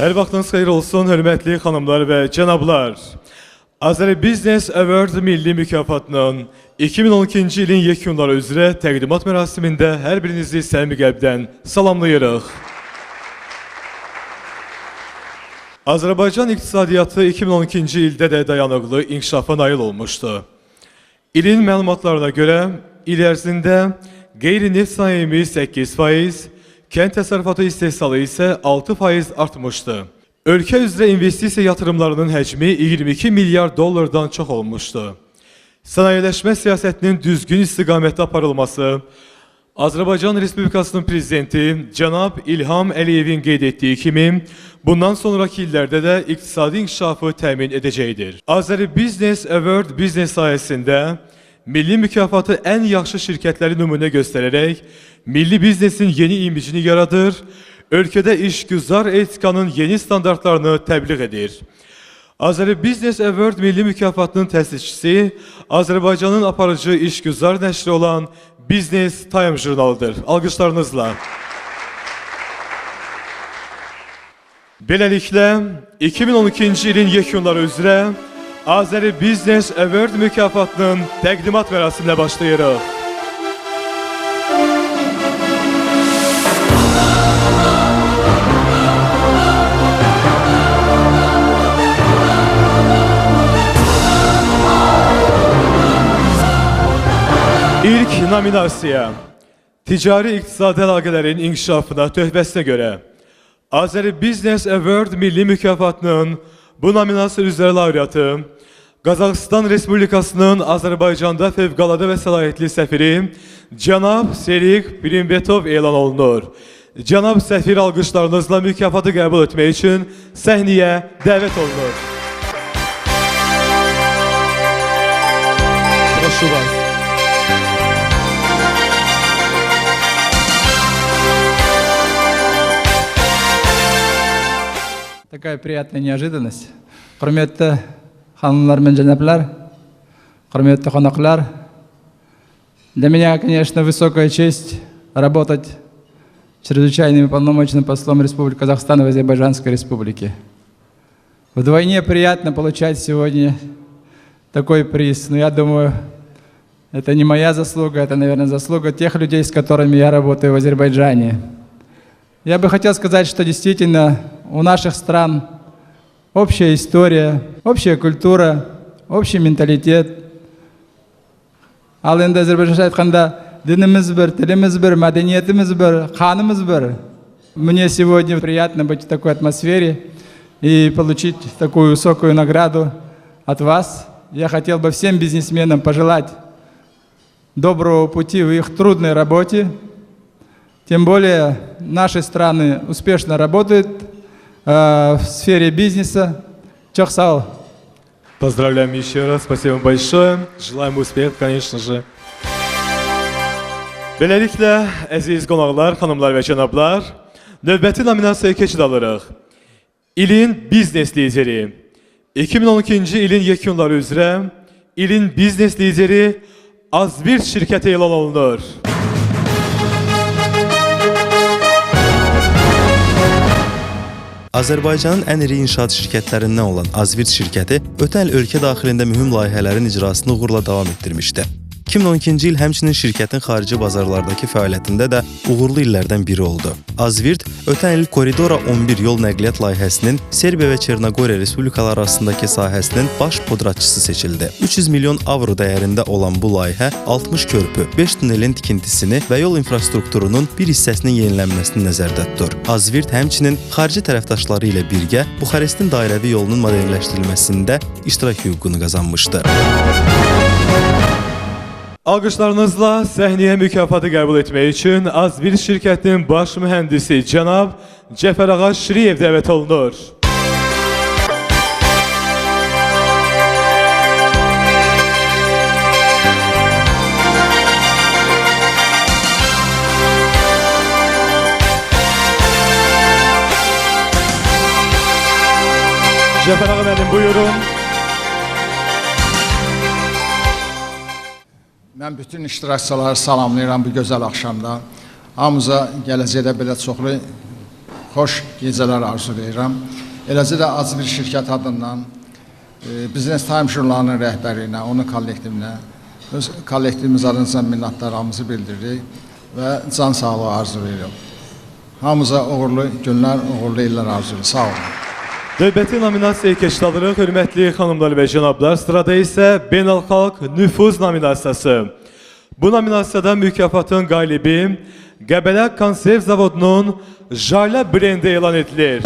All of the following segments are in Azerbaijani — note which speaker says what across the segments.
Speaker 1: Hər vaxtınız xeyir olsun, hörmətli xanımlar və cənablar. Azəri Business Award milli mükafatının 2012-ci ilin yekunları üzrə təqdimat mərasimində hər birinizi səmimi qəlbdən salamlayırıq. Azərbaycan iqtisadiyyatı 2012-ci ildə də dayanıqlı inkişafa nail olmuşdu. İlin məlumatlarına görə, il ərzində qeyri-neft sənayemiz 8%, kənd təsərrüfatı istehsalı isə 6% artmışdı. Ölkə üzrə investisiya yatırımlarının həcmi 22 milyar dollardan çox olmuşdu. Sənayeləşmə siyasətinin düzgün istiqamətdə aparılması, Azərbaycan Respublikasının prezidenti cənab İlham Əliyevin qeyd etdiyi kimi, bundan sonraki illərdə də iqtisadi inkişafı təmin edəcəkdir. Azəri Business Award biznes sayəsində milli mükafatı ən yaxşı şirkətləri nümunə göstərərək, milli biznesin yeni imicini yaradır, ölkədə işgüzar etikanın yeni standartlarını təbliğ edir. Azəri Business Award milli mükafatının təsisçisi Azərbaycanın aparıcı işgüzar nəşri olan Business Time jurnalıdır. Alqışlarınızla. Beləliklə, 2012-ci ilin yekunları üzrə Azəri Business Award mükafatının təqdimat mərasiminə başlayırıq. İlk nominasiya ticari-iqtisadi əlaqələrin inkişafına töhfəsinə görə Azəri Business Award milli mükafatının bu nominasiya üzrə laureatı Qazaxıstan Respublikasının Azərbaycanda fövqəladə və səlahiyyətli səfiri Cənab Serik Brimbetov elan olunur. Cənab səfir alqışlarınızla mükafatı qəbul etmək üçün səhnəyə dəvət olunur. Proшу вас.
Speaker 2: Такая приятная неожиданность. Құрметті ханымдар мен жәнәпләр, құрметті қонақтар. Для меня, конечно, высокая честь работать чрезвычайным и полномочным послом Республики Казахстан в Азербайджанской Республике. Вдвойне приятно получать сегодня такой приз. Но я думаю, это не моя заслуга, это, наверное, заслуга тех людей, с которыми я работаю в Азербайджане. Я бы хотел сказать, что действительно у наших стран общая история, общая культура, общий менталитет. Ал енді Азербайджанша айтқанда дініміз бір, тіліміз бір, мәдениетіміз бір, қанымыз бір. Мне сегодня приятно быть в такой атмосфере и получить такую высокую награду от вас. Я хотел бы всем бизнесменам пожелать доброго пути в их трудной работе. Тем более наши страны успешно работают в сфере бизнеса. Çok sağ ol.
Speaker 1: Поздравляем еще раз, спасибо большое. Желаем успеха, конечно же. Beləliklə, əziz qonaqlar, xanımlar və cənablar, növbəti nominasiyaya keçid alırıq. İlin biznes lideri. 2012-ci ilin yekunları üzrə ilin biznes lideri Azvirt şirkəti elan olunur.
Speaker 3: Azərbaycanın ən iri inşaat şirkətlərindən olan Azvirt şirkəti ötən il ölkə daxilində mühüm layihələrin icrasını uğurla davam etdirmişdi. 2012-ci il həmçinin şirkətin xarici bazarlardakı fəaliyyətində də uğurlu illərdən biri oldu. Azvirt ötən il Koridora 11 yol nəqliyyat layihəsinin Serbiya və Çernogoriya Respublikaları arasındakı sahəsinin baş podratçısı seçildi. 300 milyon avro dəyərində olan bu layihə 60 körpü, 5 tunelin tikintisini və yol infrastrukturunun bir hissəsinin yenilənməsini nəzərdə tutur. Azvirt həmçinin xarici tərəfdaşları ilə birgə Buxarestin dairəvi yolunun modelləşdirilməsində iştirak hüququnu qazanmışdı.
Speaker 1: Alqışlarınızla səhnəyə mükafatı qəbul etmək üçün Azvirt şirkətinin baş mühəndisi cənab Cəfər Ağa Şiriyev dəvət olunur. Cəfər Ağa mənim, buyurun.
Speaker 4: Mən bütün iştirakçıları salamlayıram bu gözəl axşamda. Hamımıza gələcəkdə belə çoxlu xoş gecələr arzulayıram. Eləcə də Azvirt şirkət adından Biznes Time jurnalının rəhbərinə, onun kollektivinə, öz kollektivimiz adınca minnətdarlığımızı bildiririk və can sağlığı arzulayırıq. Hamımıza uğurlu günlər, uğurlu illər arzulayırıq. Sağ olun.
Speaker 1: Növbəti nominasiyaya keçid alırıq, hörmətli xanımlar və cənablar. Sırada isə Beynəlxalq Nüfuz nominasiyası. Bu nominasiyada mükafatın qalibi Qəbələ Konserv Zavodunun Jale brendi elan edilir.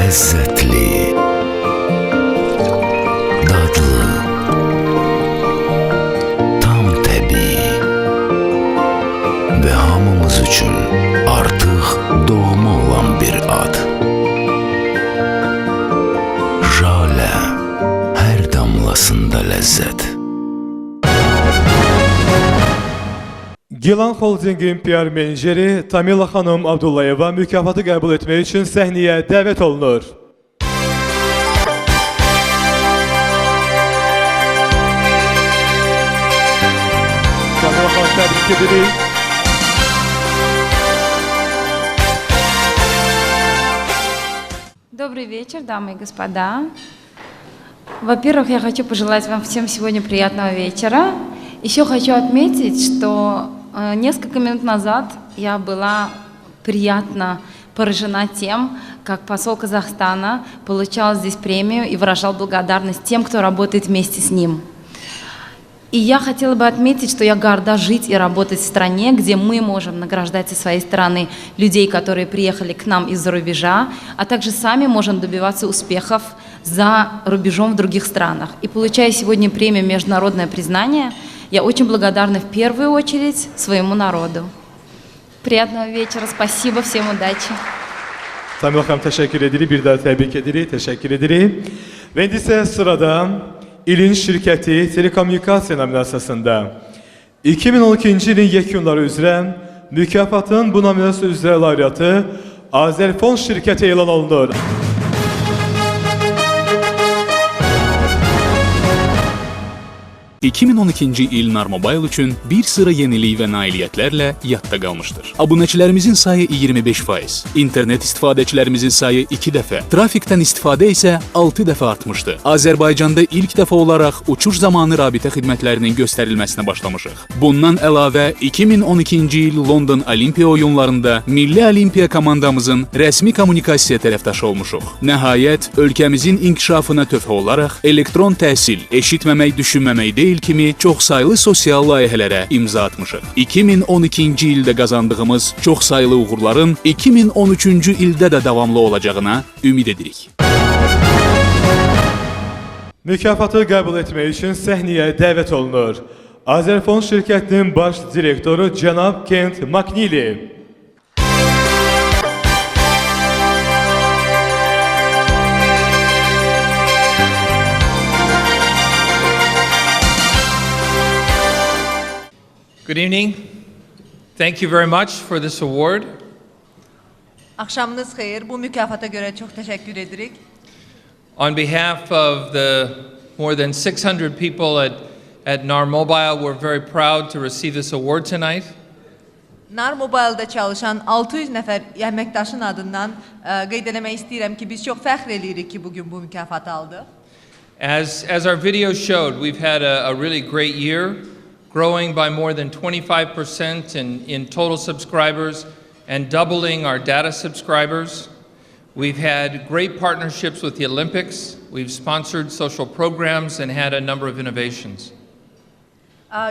Speaker 5: Lezzetli, dadlı, tam təbii və hamımız üçün artıq doğma olan bir ad. Jale, hər damlasında ləzzət.
Speaker 1: Gilan Holdingin PR meneceri Tamila xanım Abdullayeva mükafatı qəbul etmək üçün səhnəyə dəvət olunur. Tamila xanım, təbrik edirik.
Speaker 6: Добрый вечер, дамы и господа. Во-первых, я хочу пожелать вам всем сегодня приятного вечера. Еще хочу отметить, что несколько минут назад я была приятно поражена тем, как посол Казахстана получал здесь премию и выражал благодарность тем, кто работает вместе с ним. И я хотела бы отметить, что я горда жить и работать в стране, где мы можем награждать со своей стороны людей, которые приехали к нам из-за рубежа, а также сами можем добиваться успехов за рубежом в других странах. И получая сегодня премию «Международное признание», я очень благодарна в первую очередь своему народу. Приятного вечера, спасибо, всем удачи.
Speaker 1: Samil Hanım teşekkür edirik, bir daha tebrik edirik, teşekkür edirik. Ve indi ise sırada ilin şirketi telekomünikasiya nominasiyasında 2012 ilin yekunları üzrə mükafatın bu nominasiya üzrə laureatı Azerfon şirketi elan olunur.
Speaker 7: ...2012-ci il Narmobile üçün bir sıra yenilik və nailiyyətlərlə yadda qalmışdır. Abunəçilərimizin sayı 25%, internet istifadəçilərimizin sayı 2 dəfə, trafikdən istifadə isə 6 dəfə artmışdı. Azərbaycanda ilk dəfə olaraq uçuş zamanı rabitə xidmətlərinin göstərilməsinə başlamışıq. Bundan əlavə 2012-ci il London Olimpiya oyunlarında Milli Olimpiya komandamızın rəsmi kommunikasiya tərəfdaşı olmuşuq. Nəhayət, ölkəmizin inkişafına töhfə olaraq elektron təhsil, eşitməmək, düşünməmək deyil kimi çoxsaylı sosial layihələrə imza atmışıq. 2012-ci ildə qazandığımız çoxsaylı uğurların 2013-cü ildə də davamlı olacağına ümid edirik.
Speaker 1: Mükafatı qəbul etmək üçün səhnəyə dəvət olunur. Azerfon şirkətinin baş direktoru cənab Kent Maknili.
Speaker 8: Good evening. Thank you very much for this award.
Speaker 9: Akşamınız hayır. Bu mükafata göre çok teşekkür edirik.
Speaker 8: On behalf of the more than 600 people at Narmobile, we're very proud to receive this award tonight.
Speaker 9: Narmobile'da çalışan 600 nəfər əməkdaşın adından qeyd eləmək istəyirəm ki, biz çox fəxr edirik ki, bugün bu mükafatı aldıq.
Speaker 8: As our video showed, we've had a really great year, growing by more than 25% in total subscribers and doubling our data subscribers. We've had great partnerships with the Olympics. We've sponsored social programs and had a number of innovations.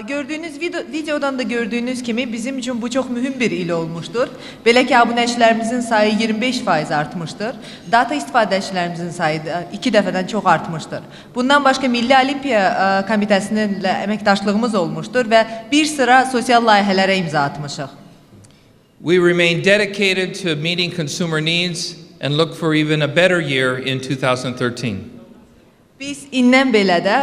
Speaker 9: Gördüğünüz videodan da gördüğünüz kimi bizim için bu çok mühim bir il olmuştur. Belə ki, abunəçilərimizin sayı 25% artmıştır. Data istifadəçilərimizin sayı 2 dəfədən çox artmıştır. Bundan başqa Milli Olimpiya Komitəsininlə əməkdaşlığımız olmuştur və bir sıra sosial layihələrə imza atmışıq.
Speaker 8: We remain dedicated to meeting consumer needs and look for even a better year in 2013.
Speaker 9: Biz indən belə də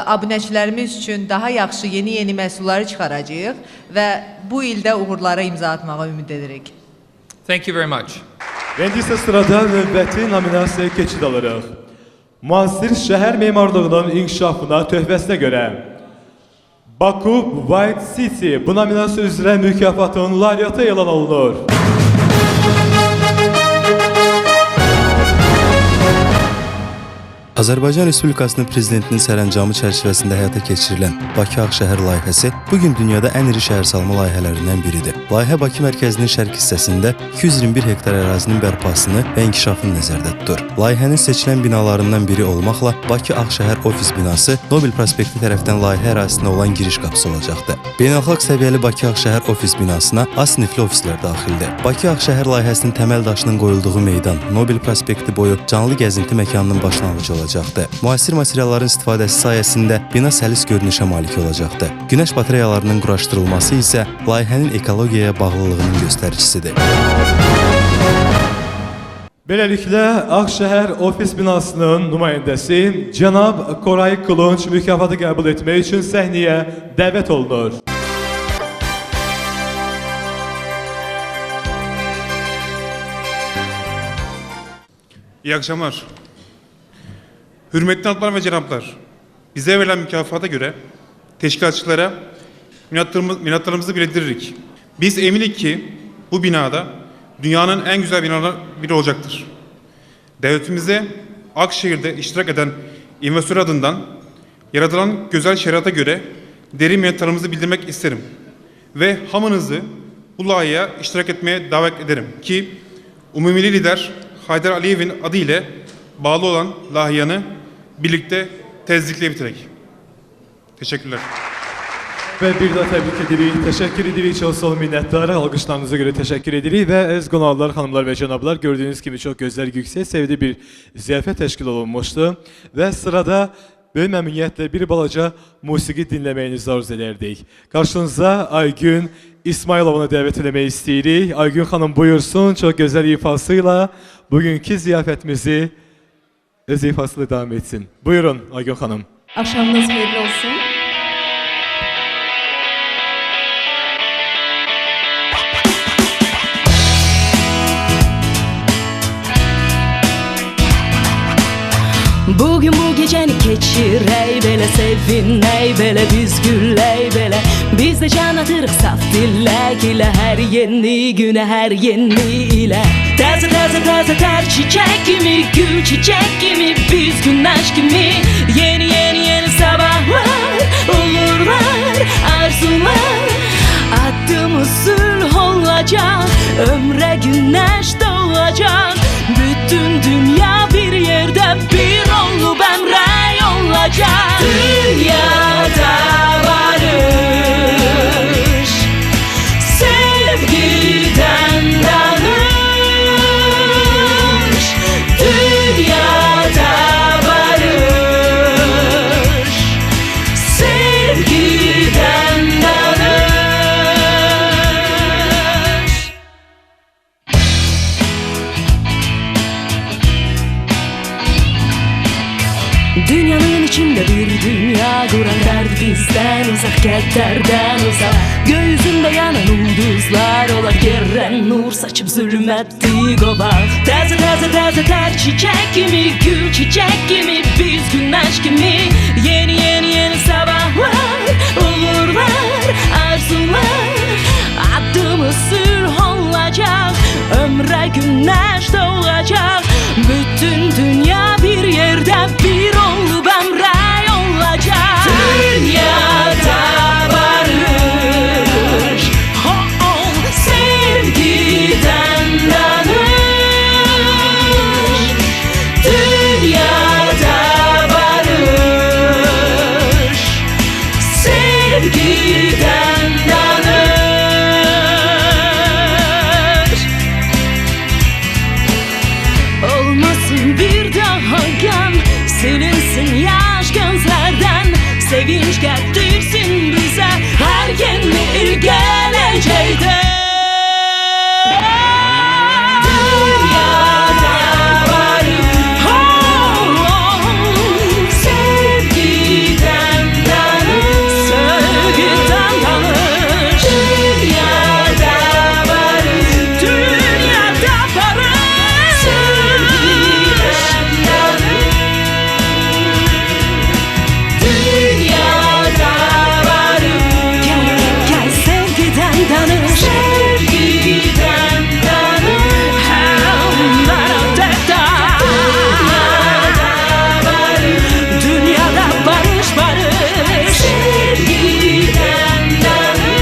Speaker 9: abunəçilərimiz üçün daha yaxşı yeni məhsulları çıxaracağıq və bu ildə uğurlara imza atmağa ümid edirik.
Speaker 8: Thank you very much.
Speaker 1: İndi isə sırada növbəti nominasiyaya keçid alırıq. Müasir şəhər memarlığının inkişafına töhfəsinə görə Baku White City bu nominasiya üzrə mükafatın laureatı elan olunur.
Speaker 3: Azərbaycan Respublikasının Prezidentinin sərəncamı çərçivəsində həyata keçirilən Bakı Ağşəhər layihəsi bugün dünyada ən iri şəhərsalma layihələrindən biridir. Layihə Bakı mərkəzinin şərq hissəsində 221 hektar ərazinin bərpasını və inkişafını nəzərdə tutur. Layihənin seçilən binalarından biri olmaqla Bakı Ağşəhər ofis binası Nobel prospekti tərəfdən layihə ərazisinə olan giriş qapısı olacaqdır. Beynəlxalq səviyyəli Bakı Ağşəhər ofis binasına az sinifli ofislər daxildir. Bakı Ağşəhər layihəsinin təməl daşının qoyulduğu meydan Nobel prospekti boyu canlı gəzinti məkanının başlanğıcı olacaqdır. Müasir materialların istifadəsi sayəsində bina səlis görünüşə malik olacaqdır. Günəş batareyalarının quraşdırılması isə layihənin ekologiyaya bağlılığının göstəricisidir.
Speaker 1: Beləliklə, Ağşəhər ofis binasının nümayəndəsi cənab Koray Qılınç mükafatı qəbul etmək üçün səhnəyə dəvət olunur.
Speaker 10: İyi akşamlar. Hürmetli hanımlar ve cenaplar, bize verilen mükafata göre teşkilatçılara minnettarlığımızı bildiririk. Biz eminik ki bu binada dünyanın en güzel binalarından biri olacaktır. Devletimize Akşehir'de iştirak eden investör adından yaratılan güzel şerata göre derin minnettarlığımızı bildirmek isterim. Ve hamınızı bu layığa iştirak etmeye davet ederim ki Umumili Lider Haydar Aliyev'in adı ile bağlı olan lahiyanı birlikte tezlikle bitirek. Teşekkürler.
Speaker 1: Ve bir daha tebrik edirik, teşekkür edirik, çok sağ olun minnettar. Alkışlarınıza göre teşekkür edirik ve ez qonaqlar, hanımlar ve cenablar gördüğünüz gibi çok gözəl, yüksek seviyede bir ziyafət təşkil olunmuştu. Ve sırada böyük məmnuniyyətlə bir balaca musiqi dinləməyinizi arzu edərdik. Qarşınıza Aygün İsmailov'unu dəvət eləmək istəyirik. Aygün xanım buyursun, çok gözəl ifasıyla bugünkü ziyafətimizi öz ifasıyla devam etsin. Buyurun Aygün xanım.
Speaker 11: Akşamınız hayırlı olsun. Bugün bu geceni keçirey belə seviney belə biz gülley belə biz de can atırıq saf dillək ilə hər yeni günə hər yeni ilə təzə təzə təzə tər çiçək kimi gül çiçək kimi biz günəş kimi yeni yeni yeni sabahlar olurlar arzular addımız sülh olacak ömre güneş doğacak bütün dünya bir yerde bir olup emre olacak dünyada barış sevgiden danış dünyada barış sevgiden danış. Dünyanın içinde bir dünya kuran dert bizden uzak kederden uzak göğsünde yanan ulduzlar olar geren nur saçıp zulmetti gobak Taze taze taze ter çiçek gibi gül çiçek gibi biz güneş gibi yeni yeni yeni sabahlar olurlar arzular addımız sülh olacak ömre güneş doğacak bütün dünya bir yerde bir olup emre olacak dünyada barış sevgiden danış dünyada barış sevgiden danış olmasın bir daha gam silinsin yaş gözlerden sevinç getirsin bize her yeni geleceğde dünyada barış sevgiden danış sevgiden danış dünyada barış dünyada barış sevgiden danış dünyada barış gel sevgiden danış sevgiden danış dünyada barış barış sevgiden danış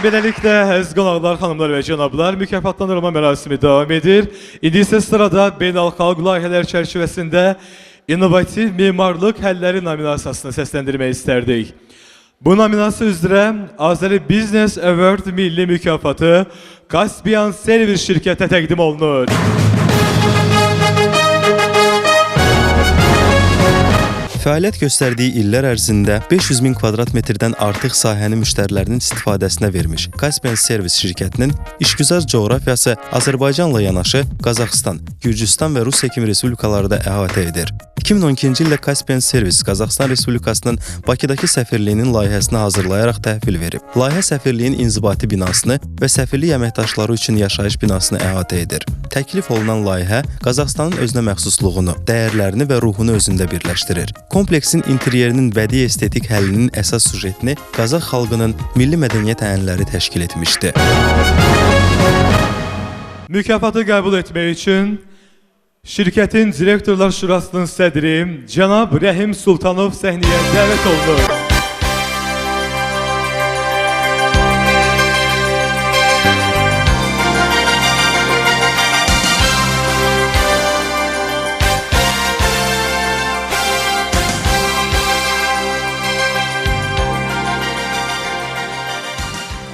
Speaker 1: Beləliklə, əziz qonaqlar, xanımlar və cənablar, mükafatlandırma mərasimi davam edir. İndi isə sırada beynəlxalq layihələr çərçivəsində innovativ mimarlıq həlləri nominasiyasını səsləndirmək istərdik. Bu nominasiya üzrə Azəri Business Award milli mükafatı Kaspian Servis şirkətə təqdim olunur.
Speaker 3: Fəaliyyət göstərdiyi illər ərzində 500 min kvadrat metrdən artıq sahəni müştərilərinin istifadəsinə vermiş Caspian Servis şirkətinin işgüzar coğrafiyası Azərbaycanla yanaşı Qazaxıstan, Gürcüstan və Rusiya kimi respublikaları da əhatə edir. 2012-ci ildə Caspian Servis Qazaxıstan Respublikasının Bakıdakı səfirliyinin layihəsini hazırlayaraq təhvil verib. Layihə səfirliyin inzibati binasını və səfirlik əməkdaşları üçün yaşayış binasını əhatə edir. Təklif olunan layihə Qazaxıstanın özünə məxsusluğunu, dəyərlərini və ruhunu özündə birləşdirir. Kompleksin interyerinin bədii estetik həllinin əsas sujetini Qazax xalqının milli mədəniyyət ənənələri təşkil etmişdi.
Speaker 1: Mükafatı qəbul etmək üçün şirkətin direktorlar şurasının sədri cənab Rəhim Sultanov səhnəyə dəvət olunur.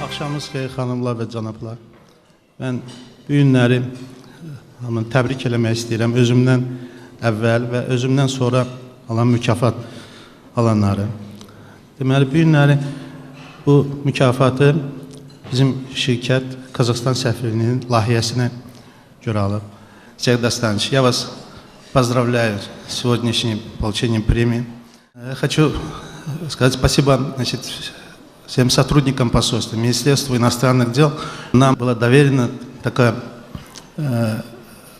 Speaker 12: Axşamınız xeyir xanımlar və cənablar. Mən bu günləri təbrik eləmək istəyirəm özümdən əvvəl və özümdən sonra alan mükafat alanları. Deməli, bu günləri bu mükafatı bizim şirkət Qazaxıstan səfirliyinin layihəsinə görə alıb. Всех достанешь. Я вас поздравляю с сегодняшним получением премии. Хочу сказать спасибо, всем сотрудникам посольства, Министерству иностранных дел. Нам было доверено такое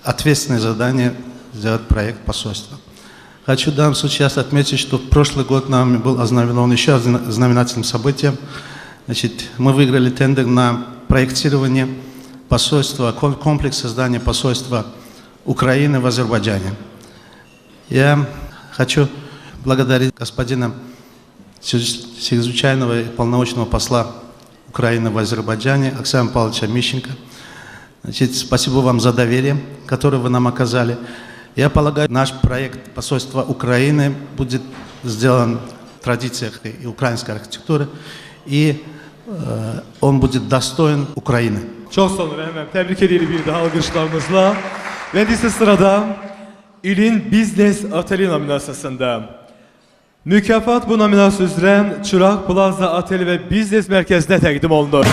Speaker 12: ответственное задание сделать проект посольства. Хочу в данном случае отметить, что в прошлый год нами был ознаменован еще знаменательным событием. Мы выиграли тендер на проектирование посольства, комплекс создания посольства Украины в Азербайджане. Я хочу благодарить господина чрезвычайного и полномочного посла Украины в Азербайджане Оксана Павловича Мищенко. Спасибо вам за доверие, которое вы нам оказали. Я полагаю, наш проект посольства Украины будет сделан в традициях и украинской архитектуры, и он будет dostoyn Ukrayna.
Speaker 1: Çox sağ olun Rəhməm. Təbrik edirik bir daha alqışlarınızla. Və indi sırada ilin biznes ateli nominasiyasında. Mükafat bu nominasiya üzrə Çıraq Plaza Otel və Biznes Mərkəzinə təqdim olunur.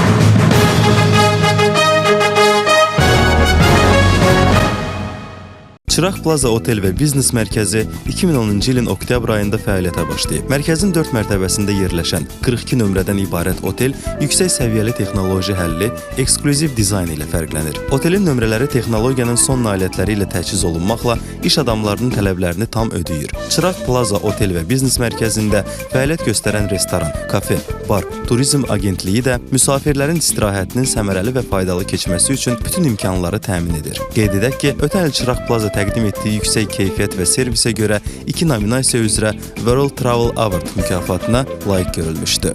Speaker 3: Çıraq Plaza Otel və Biznes Mərkəzi 2010-cu ilin oktyabr ayında fəaliyyətə başlayıb. Mərkəzin 4 mərtəbəsində yerləşən 42 nömrədən ibarət otel yüksək səviyyəli texnoloji həlli, eksklüziv dizayn ilə fərqlənir. Otelin nömrələri texnologiyanın son nailiyyətləri ilə təchiz olunmaqla iş adamlarının tələblərini tam ödəyir. Çıraq Plaza Otel və Biznes Mərkəzində fəaliyyət göstərən restoran, kafe, bar, turizm agentliyi də müsafirlərin istirahətinin səmərəli və faydalı keçməsi üçün bütün imkanları təmin edir. Qeyd edək ki, ötən il Çıraq Plaza təqdim etdiyi yüksək keyfiyyət və servisə görə 2 nominasiya üzrə World Travel Award mükafatına layiq görülmüşdü.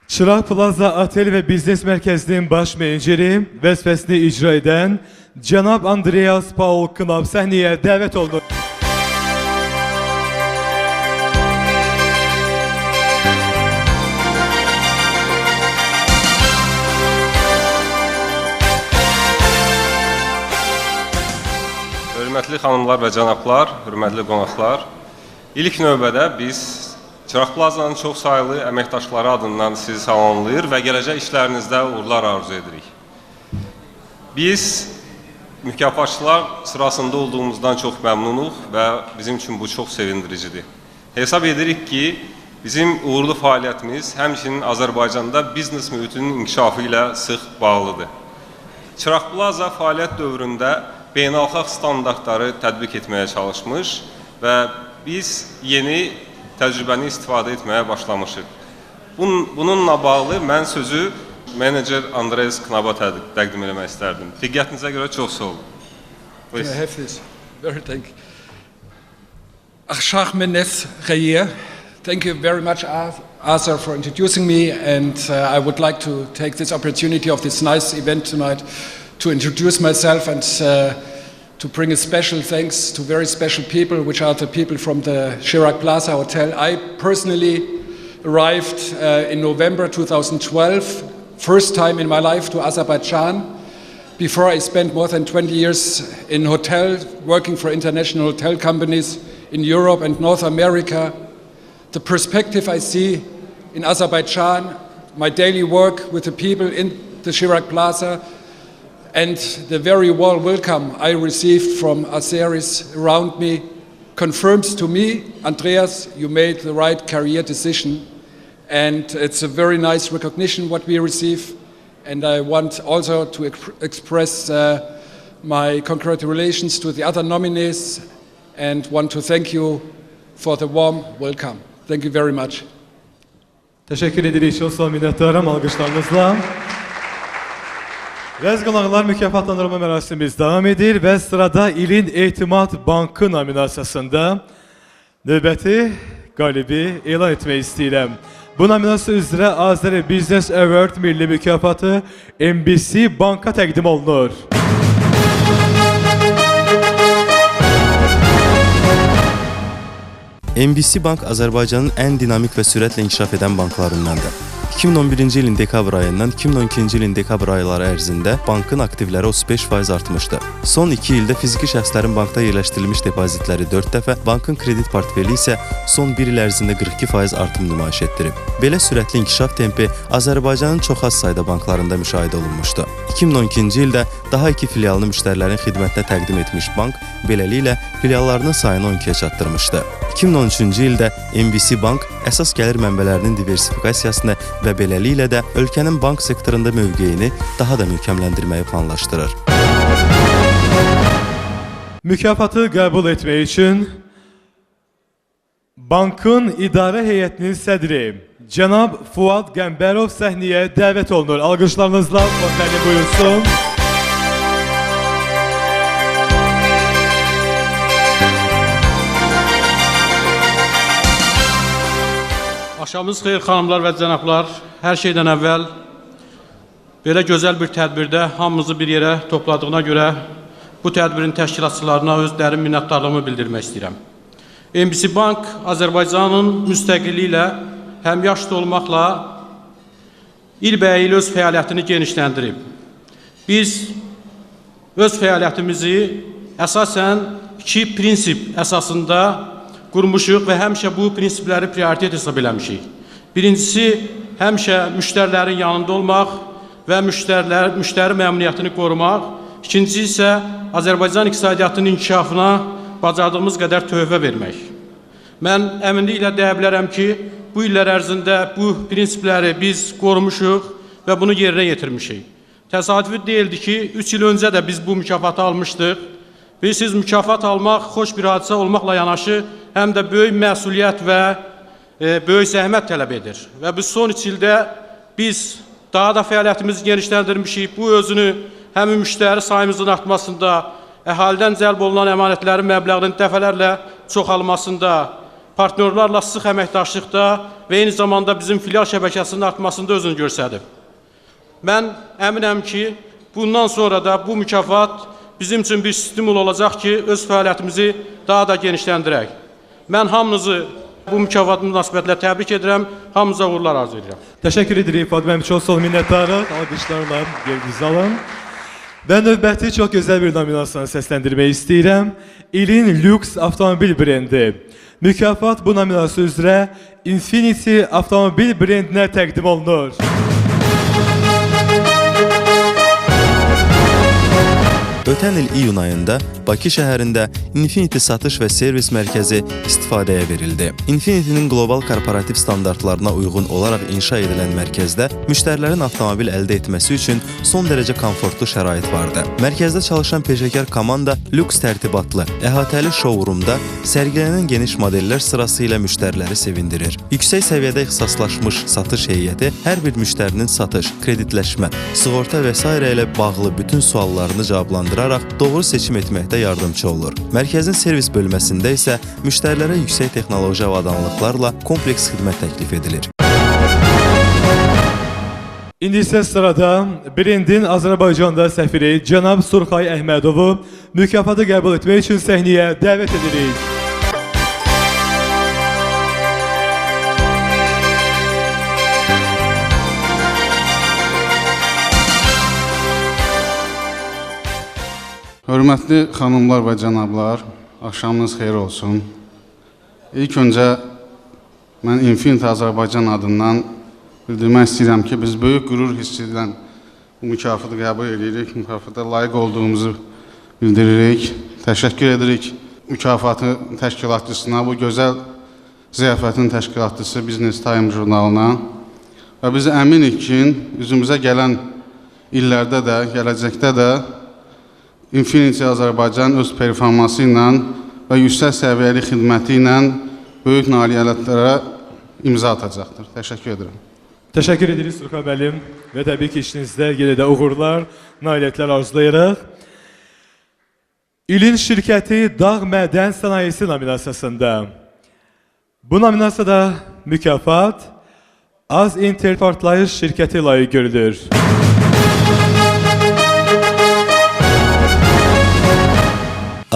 Speaker 1: Çıraq Plaza Otel və Biznes Mərkəzinin baş meneceri vəzifəsini icra edən cənab Andreas Paul Knab səhnəyə dəvət olunur.
Speaker 13: Hörmətli xanımlar və cənablar, hörmətli qonaqlar, ilk növbədə biz Çıraq Plazanın çox sayılı əməkdaşları adından sizi salamlayır və gələcək işlərinizdə uğurlar arzu edirik. Biz mükafatçılar sırasında olduğumuzdan çox məmnunuq və bizim üçün bu çox sevindiricidir. Hesab edirik ki, bizim uğurlu fəaliyyətimiz həmçinin Azərbaycanda biznes mühitinin inkişafı ilə sıx bağlıdır. Çıraq Plaza fəaliyyət dövründə beynəlxalq standartları tətbiq etməyə çalışmış və biz yeni təcrübəni istifadə etməyə başlamışıq. Bununla bağlı mən sözü menecer Andreas Knaba təqdim etmək istərdim. Diqqətinizə görə çox sağ olun.
Speaker 14: Thank you very much, Arthur, for introducing me, and I would like to take this opportunity of this nice event tonight to introduce myself and to bring a special thanks to very special people, which are the people from the Chirag Plaza Hotel. I personally arrived in November 2012, first time in my life to Azerbaijan, Before I spent more than 20 years in hotel, working for international hotel companies in Europe and North America. The perspective I see in Azerbaijan, my daily work with the people in the Chirac Plaza, and the very warm welcome I received from Azeris around me confirms to me, Andreas, you made the right career decision, and it's a very nice recognition what we receive. And I want also to express my congratulations to the other nominees and want to thank you for the warm welcome. Thank you very much.
Speaker 1: Teşekkür edirik. Çox sağ olun, minnətdaram alqışlarınızla. Rəz qonaqlar mükafatlandırma mərasimimiz davam edir və sırada ilin Etimad Bankı nominasiyasında növbəti qalibi elan etmək istəyirəm. Bu nominasiya üzrə Azəri Business Award milli mükafatı MBC Banka təqdim olunur.
Speaker 3: MBC Bank Azərbaycanın ən dinamik və sürətlə inkişaf edən banklarındandır. 2011-ci ilin dekabr ayından 2012-ci ilin dekabr ayları ərzində bankın aktivləri 35% artmışdı. Son 2 ildə fiziki şəxslərin bankda yerləşdirilmiş depozitləri 4 dəfə, bankın kredit portfeli isə son 1 il ərzində 42% artım nümayiş etdirib. Belə sürətli inkişaf tempi Azərbaycanın çox az sayda banklarında müşahidə olunmuşdu. 2012-ci ildə daha 2 filialını müştərilərin xidmətinə təqdim etmiş bank, beləliklə filiallarının sayını 12-yə çatdırmışdı. 2013-cü ildə MBC Bank əsas gəlir mənbələrinin diversifikasiyasını və beləliklə də ölkənin bank sektorunda mövqeyini daha da möhkəmləndirməyi planlaşdırır.
Speaker 1: Mükafatı qəbul etmək üçün bankın idarə heyətinin sədri cənab Fuad Qəmbərov səhnəyə dəvət olunur. Alqışlarınızla mütəmməli buyursun.
Speaker 15: Axşamınız xeyir xanımlar və cənablar. Hər şeydən əvvəl belə gözəl bir tədbirdə hamımızı bir yerə topladığına görə bu tədbirin təşkilatçılarına öz dərin minnətdarlığımı bildirmək istəyirəm. MBC Bank Azərbaycanın müstəqilliyi ilə həmyaşıd olmaqla ilbəil öz fəaliyyətini genişləndirib. Biz öz fəaliyyətimizi əsasən 2 prinsip əsasında qurmuşuq və həmişə bu prinsipləri prioritet hesab eləmişik. Birincisi, həmişə müştərilərin yanında olmaq və müştəri məmnuniyyətini qorumaq. İkincisi isə Azərbaycan iqtisadiyyatının inkişafına bacardığımız qədər töhfə vermək. Mən əminliklə deyə bilərəm ki, bu illər ərzində bu prinsipləri biz qorumuşuq və bunu yerinə yetirmişik. Təsadüfi deyildi ki, 3 il öncə də biz bu mükafatı almışdıq. Bilirsiniz, mükafat almaq xoş bir hadisə olmaqla yanaşı, həm də böyük məsuliyyət və böyük zəhmət tələb edir. Və biz son 3 ildə biz daha da fəaliyyətimizi genişləndirmişik. Bu özünü həm müştəri sayımızın artmasında, əhalidən cəlb olunan əmanətlərin məbləğinin dəfələrlə çoxalmasında, partnyorlarla sıx əməkdaşlıqda və eyni zamanda bizim filial şəbəkəsinin artmasında özünü göstərib. Mən əminəm ki, bundan sonra da bu mükafat bizim üçün bir stimul olacaq ki, öz fəaliyyətimizi daha da genişləndirək. Mən hamınızı bu mükafat münasibətlə təbrik edirəm, hamınıza uğurlar arzu edirəm.
Speaker 1: Təşəkkür edirik Fadimə, çox sağ olun, minnətdarıq. Alqışlarla yerinizi alın. Və növbəti çox gözəl bir nominasiyanı səsləndirmək istəyirəm. İlin lüks avtomobil brendi. Mükafat bu nominasiya üzrə Infiniti avtomobil brendinə təqdim olunur.
Speaker 3: Ötən il iyun ayında Bakı şəhərində Infiniti satış və servis mərkəzi istifadəyə verildi. Infinitinin qlobal korporativ standartlarına uyğun olaraq inşa edilən mərkəzdə müştərilərin avtomobil əldə etməsi üçün son dərəcə komfortlu şərait vardı. Mərkəzdə çalışan peşəkar komanda lüks tərtibatlı, əhatəli showroomda sərgilənən geniş modellər sırası ilə müştəriləri sevindirir. Yüksək səviyyədə ixtisaslaşmış satış heyəti hər bir müştərinin satış, kreditləşmə, sığorta və s. ilə bağlı bütün suallarını cavablandıraraq doğru seçim etməkdə yardımcı olur. Mərkəzin servis bölməsində isə müştərilərə yüksək texnoloji avadanlıqlarla kompleks xidmət təklif edilir.
Speaker 1: İndi isə sırada brendin Azərbaycanda səfiri cənab Surxay Əhmədovu mükafatı qəbul etmək üçün səhnəyə dəvət edirik.
Speaker 16: Hörmətli xanımlar və cənablar, axşamınız xeyir olsun. İlk öncə mən Infinity Azərbaycan adından bildirmək istəyirəm ki, biz böyük qürur hiss edən bu mükafatı qəbul edirik, mükafata layiq olduğumuzu bildiririk. Təşəkkür edirik mükafatı təşkilatçısına, bu gözəl ziyafətin təşkilatçısı Business Time jurnalına və biz əminik ki, üzümüzə gələn illərdə də, gələcəkdə də Infinity Azərbaycan öz performansı ilə və yüksək səviyyəli xidməti ilə böyük nailiyyətlərə imza atacaqdır. Təşəkkür edirəm.
Speaker 1: Təşəkkür edirik Surxan müəllim və təbii ki, işinizdə yenə də uğurlar, nailiyyətlər arzulayırıq. İlin şirkəti Dağ Mədən Sənayesi nominasiyasında. Bu nominasiyada mükafat Az Interpartlayış şirkəti layiq görülür.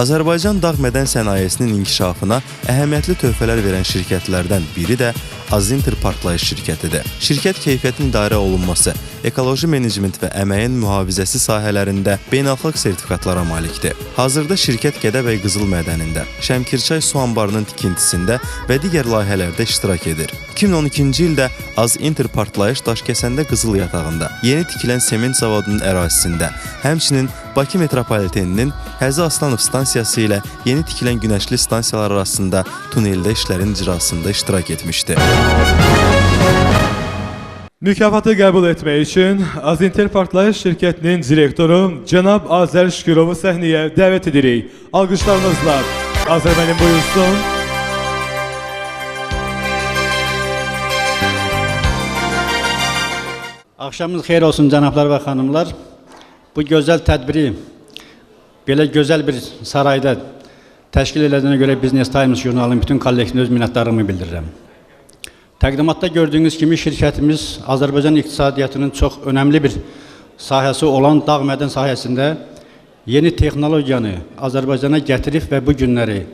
Speaker 3: Azərbaycan dağ mədən sənayesinin inkişafına əhəmiyyətli töhfələr verən şirkətlərdən biri də Azinter Partlayış şirkətidir. Şirkət keyfiyyətin idarə olunması, ekoloji menecment və əməyin mühafizəsi sahələrində beynəlxalq sertifikatlara malikdir. Hazırda şirkət Gədəbəy Qızıl mədənində, Şəmkirçay su anbarının tikintisində və digər layihələrdə iştirak edir. 2012-ci ildə Azinter Partlayış Daşkəsəndə Qızıl yatağında, yeni tikilən sement zavodunun ərazisində, həmçinin Bakı metropoliteninin Həzi Aslanov stansiyası ilə yeni tikilən günəşli stansiyalar arasında tuneldə işlərin icrasında iştirak etmişdi.
Speaker 1: Mükafatı qəbul etmək üçün Azinter Partlayış şirkətinin direktoru cənab Azər Şükürovu səhnəyə dəvət edirik. Alqışlarınızla Azər müəllim buyursun.
Speaker 15: Axşamınız xeyir olsun cənablar və xanımlar. Bu gözəl tədbiri belə gözəl bir sarayda təşkil edildiğine görə Business Times jurnalının bütün kollektivine öz minnətdarlığımı bildirirəm. Təqdimatda gördüyünüz kimi şirkətimiz Azərbaycan iqtisadiyyatının çox önəmli bir sahəsi olan dağ mədən sahəsində yeni texnologiyanı Azərbaycana gətirib və bu günləri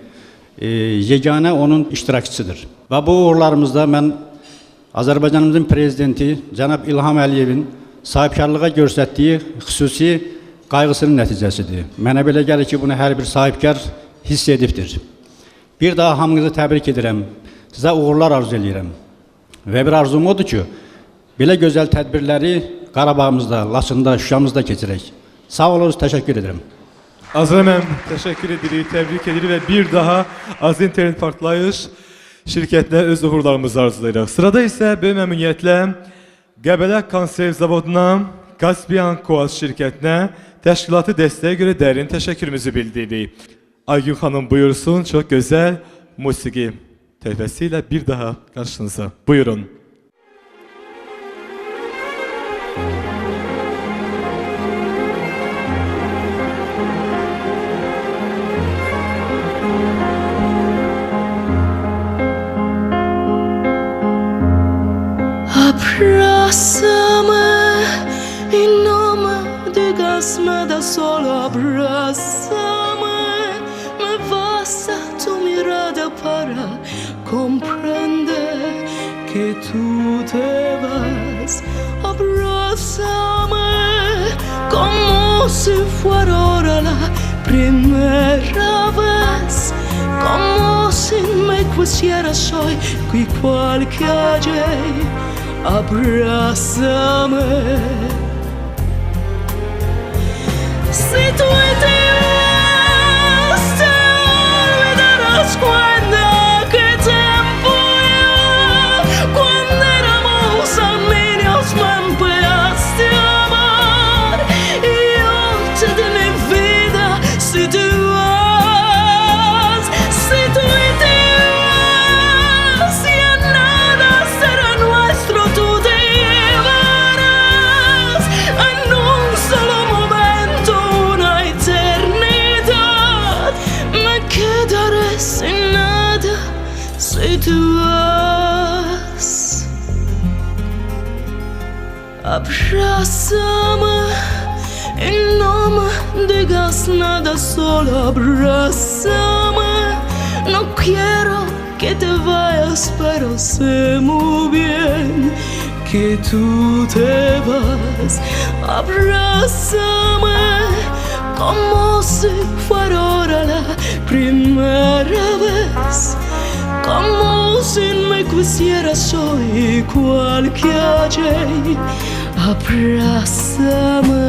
Speaker 15: yeganə onun iştirakçısıdır. Və bu uğurlarımızda mən Azərbaycanımızın prezidenti cənab İlham Əliyevin sahibkarlığa göstərdiyi xüsusi qayğısının nəticəsidir. Mənə belə gəlir ki, bunu hər bir sahibkar hiss edibdir. Bir daha hamınızı təbrik edirəm, sizə uğurlar arzu edirəm. Və bir arzum odur ki, belə gözəl tədbirləri Qarabağımızda, Laçında, Şuşamızda keçirək. Sağ olunuz, təşəkkür edirəm.
Speaker 1: Azər müəllim, təşəkkür edirik, təbrik edirik və bir daha Azinter Partlayış şirkətinə öz uğurlarımızı arzulayırıq. Sırada isə böyük məmnuniyyətlə Qəbələ Konserv Zavoduna, Kaspiyan Koaz şirkətinə təşkilatı dəstəyə görə dərin təşəkkürümüzü bildiririk. Aygün xanım buyursun, çox gözəl musiqi töhfəsi ilə bir daha qarşınıza. Buyurun.
Speaker 11: Abrázame y no me digas nada, solo abrázame. Me basta tu mirada para comprender que tú te vas. Abrázame como si fuera ahora la primera vez, como si me quisieras hoy igual que ayer. Abrázame. Si tú te vas, te olvidarás cuando que tiempo yo, cuando éramos niños me empezaste a amar y yo te di mi vida. Si tú vas, si tú te vas, ya nada será nuestro. Sin nada, si tú vas. Abrázame y no me digas nada, solo abrázame. No quiero que te vayas, pero sé muy bien que tú te vas. Abrázame como si fuera ahora la primera vez, como si me quisieras hoy igual que ayer. Abrázame.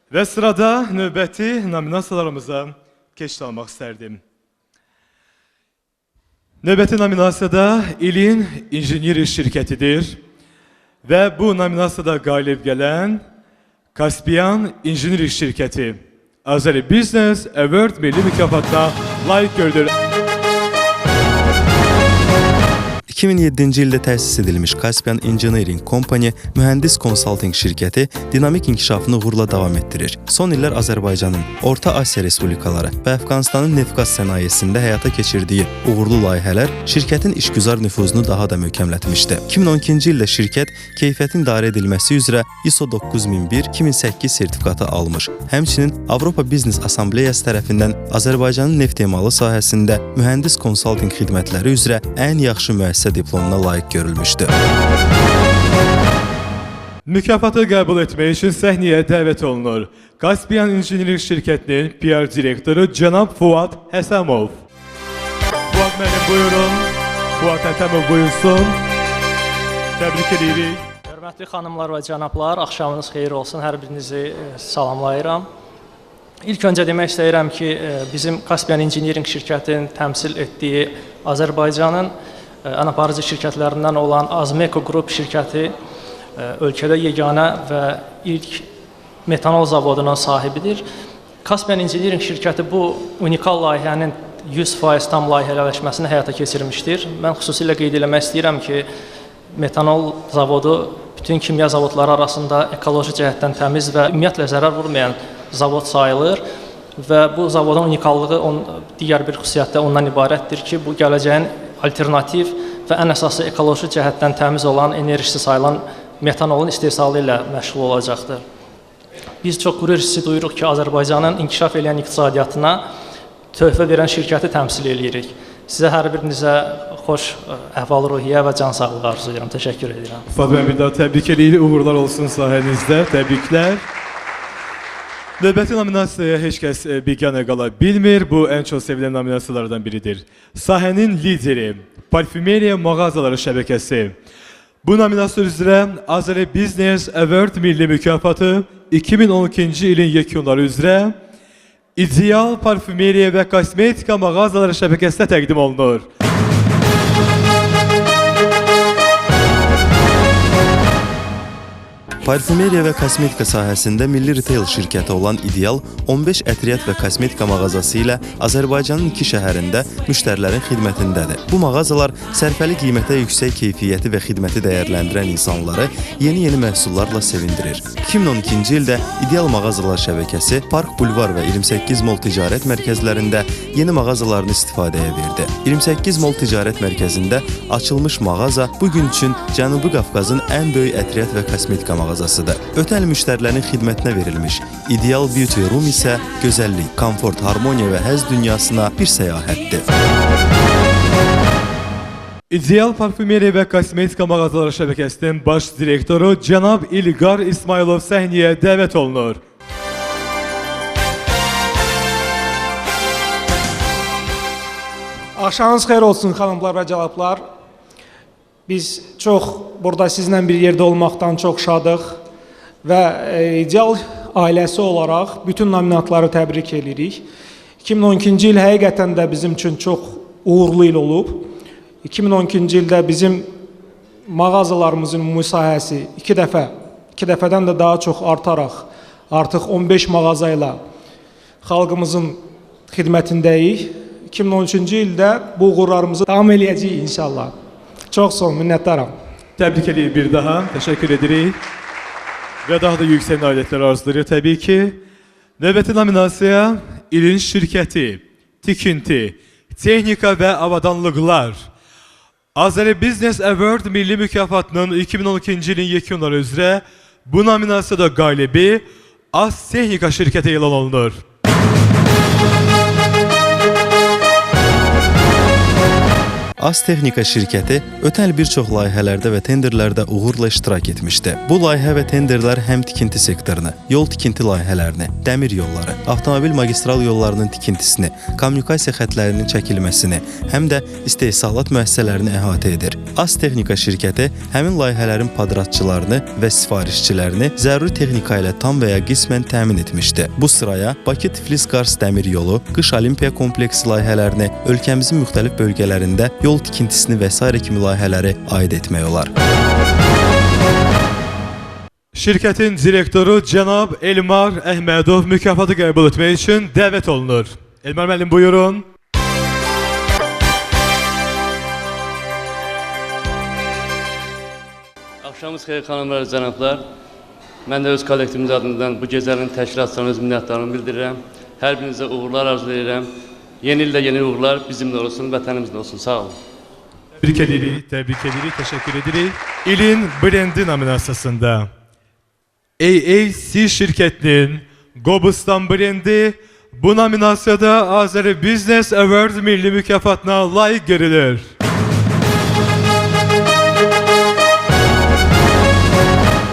Speaker 1: Və sırada növbəti nominasiyalarımıza keçid almaq istərdim. Növbəti nominasiyada ilin injiniyeri şirkətidir və bu nominasiyada qalib gələn Kaspiyan İnjiniyeri şirkəti Azeri Business Award milli mükafatına layiq gördür.
Speaker 3: 2007-ci ildə təsis edilmiş Caspian Engineering Company mühəndis konsaltinq şirkəti dinamik inkişafını uğurla davam etdirir. Son illər Azərbaycanın, Orta Asiya Respublikaları və Əfqanistanın neft-qaz sənayesində həyata keçirdiyi uğurlu layihələr şirkətin işgüzar nüfuzunu daha da möhkəmlətmişdi. 2012-ci ildə şirkət keyfiyyətin idarə edilməsi üzrə ISO 9001-2008 sertifikatı almış. Həmçinin Avropa Biznes Assambleyası tərəfindən Azərbaycanın neft emalı sahəsində mühəndis konsaltinq xidmətləri üzrə ən yaxşı müəssisə diplomuna layiq görülmüşdü.
Speaker 1: Mükafatı qəbul etmək üçün səhnəyə dəvət olunur. Kaspiyan İnjiniyering şirkətinin PR direktoru cənab Fuad Həsəmov. Fuad müəllim buyurun. Fuad Həsəmov buyursun. Təbrik edirik.
Speaker 17: Hörmətli xanımlar və cənablar, axşamınız xeyir olsun. Hər birinizi salamlayıram. İlk öncə demək istəyirəm ki, bizim Kaspiyan İnjiniyering şirkətinin təmsil etdiyi Azərbaycanın ən aparıcı şirkətlərindən olan Azmeko Group şirkəti ölkədə yeganə və ilk metanol zavodunun sahibidir. Kaspiyan İnjiniyering şirkəti bu unikal layihənin 100% tam layihələşməsini həyata keçirmişdir. Mən xüsusilə qeyd eləmək istəyirəm ki, metanol zavodu bütün kimya zavodları arasında ekoloji cəhətdən təmiz və ümumiyyətlə zərər vurmayan zavod sayılır və bu zavodun unikallığı digər bir xüsusiyyətdə ondan ibarətdir ki, bu gələcəyin alternativ və ən əsası ekoloji cəhətdən təmiz olan, enerjisi sayılan metanolun istehsalı ilə məşğul olacaqdır. Biz çox qürur hissi duyuruq ki, Azərbaycanın inkişaf edən iqtisadiyyatına töhfə verən şirkəti təmsil edirik. Sizə hər birinizə xoş əhval-ruhiyyə və can sağlığı arzulayıram. Təşəkkür edirəm.
Speaker 1: Fadıl bir daha təbrik edirik. Uğurlar olsun sahənizdə. Təbriklər. Növbəti nominasiyaya heç kəs biganə qala bilmir. Bu ən çox sevilən nominasiyalardan biridir. Sahənin lideri, parfümeriya mağazaları şəbəkəsi. Bu nominasiya üzrə Azeri Business Award milli mükafatı 2012-ci ilin yekunları üzrə İdeal parfümeriya və kosmetika mağazaları şəbəkəsinə təqdim olunur.
Speaker 3: Parfümeriya və kosmetika sahəsində milli retail şirkəti olan İdeal 15 ətriyyat və kosmetika mağazası ilə Azərbaycanın 2 şəhərində müştərilərin xidmətindədir. Bu mağazalar sərfəli qiymətə yüksək keyfiyyəti və xidməti dəyərləndirən insanları yeni məhsullarla sevindirir. 2012-ci ildə İdeal mağazalar şəbəkəsi Park Bulvar və 28 Mall ticarət mərkəzlərində yeni mağazalarını istifadəyə verdi. 28 Mall ticarət mərkəzində açılmış mağaza bugün üçün Cənubi Qafqazın ən böyük ətriyyat və kosmetika mağazasıdır. Ötən il müştərilərin xidmətinə verilmiş İdeal Beauty Room isə gözəllik, komfort, harmoniya və həzz dünyasına bir səyahətdir.
Speaker 1: İdeal parfümeriya və kosmetika mağazaları şəbəkəsinin baş direktoru cənab İlqar İsmailov səhnəyə dəvət olunur.
Speaker 18: Axşamınız xeyir olsun xanımlar və cənablar. Biz çox burada sizlə bir yerdə olmaqdan çox şadıq və ideal ailəsi olaraq bütün nominantları təbrik edirik. 2012-ci il həqiqətən də bizim üçün çox uğurlu il olub. 2012-ci ildə bizim mağazalarımızın ümumi sahəsi iki dəfədən də daha çox artaraq artıq 15 mağaza ilə xalqımızın xidmətindəyik. 2013-cü ildə bu uğurlarımızı davam eləyəcəyik inşallah. Çox sağ olun, minnətdaram.
Speaker 1: Təbrik edirik bir daha, təşəkkür edirik. Və daha da yüksək nailiyyətlər arzulayırıq təbii ki. Növbəti nominasiya ilin şirkəti, tikinti, texnika və avadanlıqlar. Azəri Business Award milli mükafatının 2012-ci ilin yekunları üzrə bu nominasiyada qalibi Az Texnika şirkəti elan olunur.
Speaker 3: Az Texnika şirkəti ötən il bir çox layihələrdə və tenderlərdə uğurla iştirak etmişdi. Bu layihə və tenderlər həm tikinti sektorunu, yol tikinti layihələrini, dəmir yolları, avtomobil magistral yollarının tikintisini, kommunikasiya xətlərinin çəkilməsini, həm də istehsalat müəssisələrini əhatə edir. Az Texnika şirkəti həmin layihələrin padratçılarını və sifarişçilərini zəruri texnika ilə tam və ya qismən təmin etmişdi. Bu sıraya Bakı-Tiflis-Qars dəmir yolu, Qış Olimpiya kompleksi layihələrini ölkəmizin müxtəlif bölgələrində yol tikintisini və s. kimi layihələri aid etmək olar.
Speaker 1: Şirkətin direktoru cənab Elmar Əhmədov mükafatı qəbul etmək üçün dəvət olunur. Elmar müəllim, buyurun.
Speaker 19: Axşamınız xeyir xanımlar və cənablar. Mən də öz kollektivimiz adından bu gecənin təşkilatçılarına öz minnətdarlığımı bildirirəm. Hər birinizə uğurlar arzu edirəm. Yeni ildə yeni uğurlar bizimlə olsun, vətənimizlə olsun. Sağ olun.
Speaker 1: Təbrik edirik, təşəkkür edirik. İlin brendi nominasiyasında AAC şirkətinin Qobustan brendi bu nominasiyada Azəri Business Award milli mükafatına layiq görülür.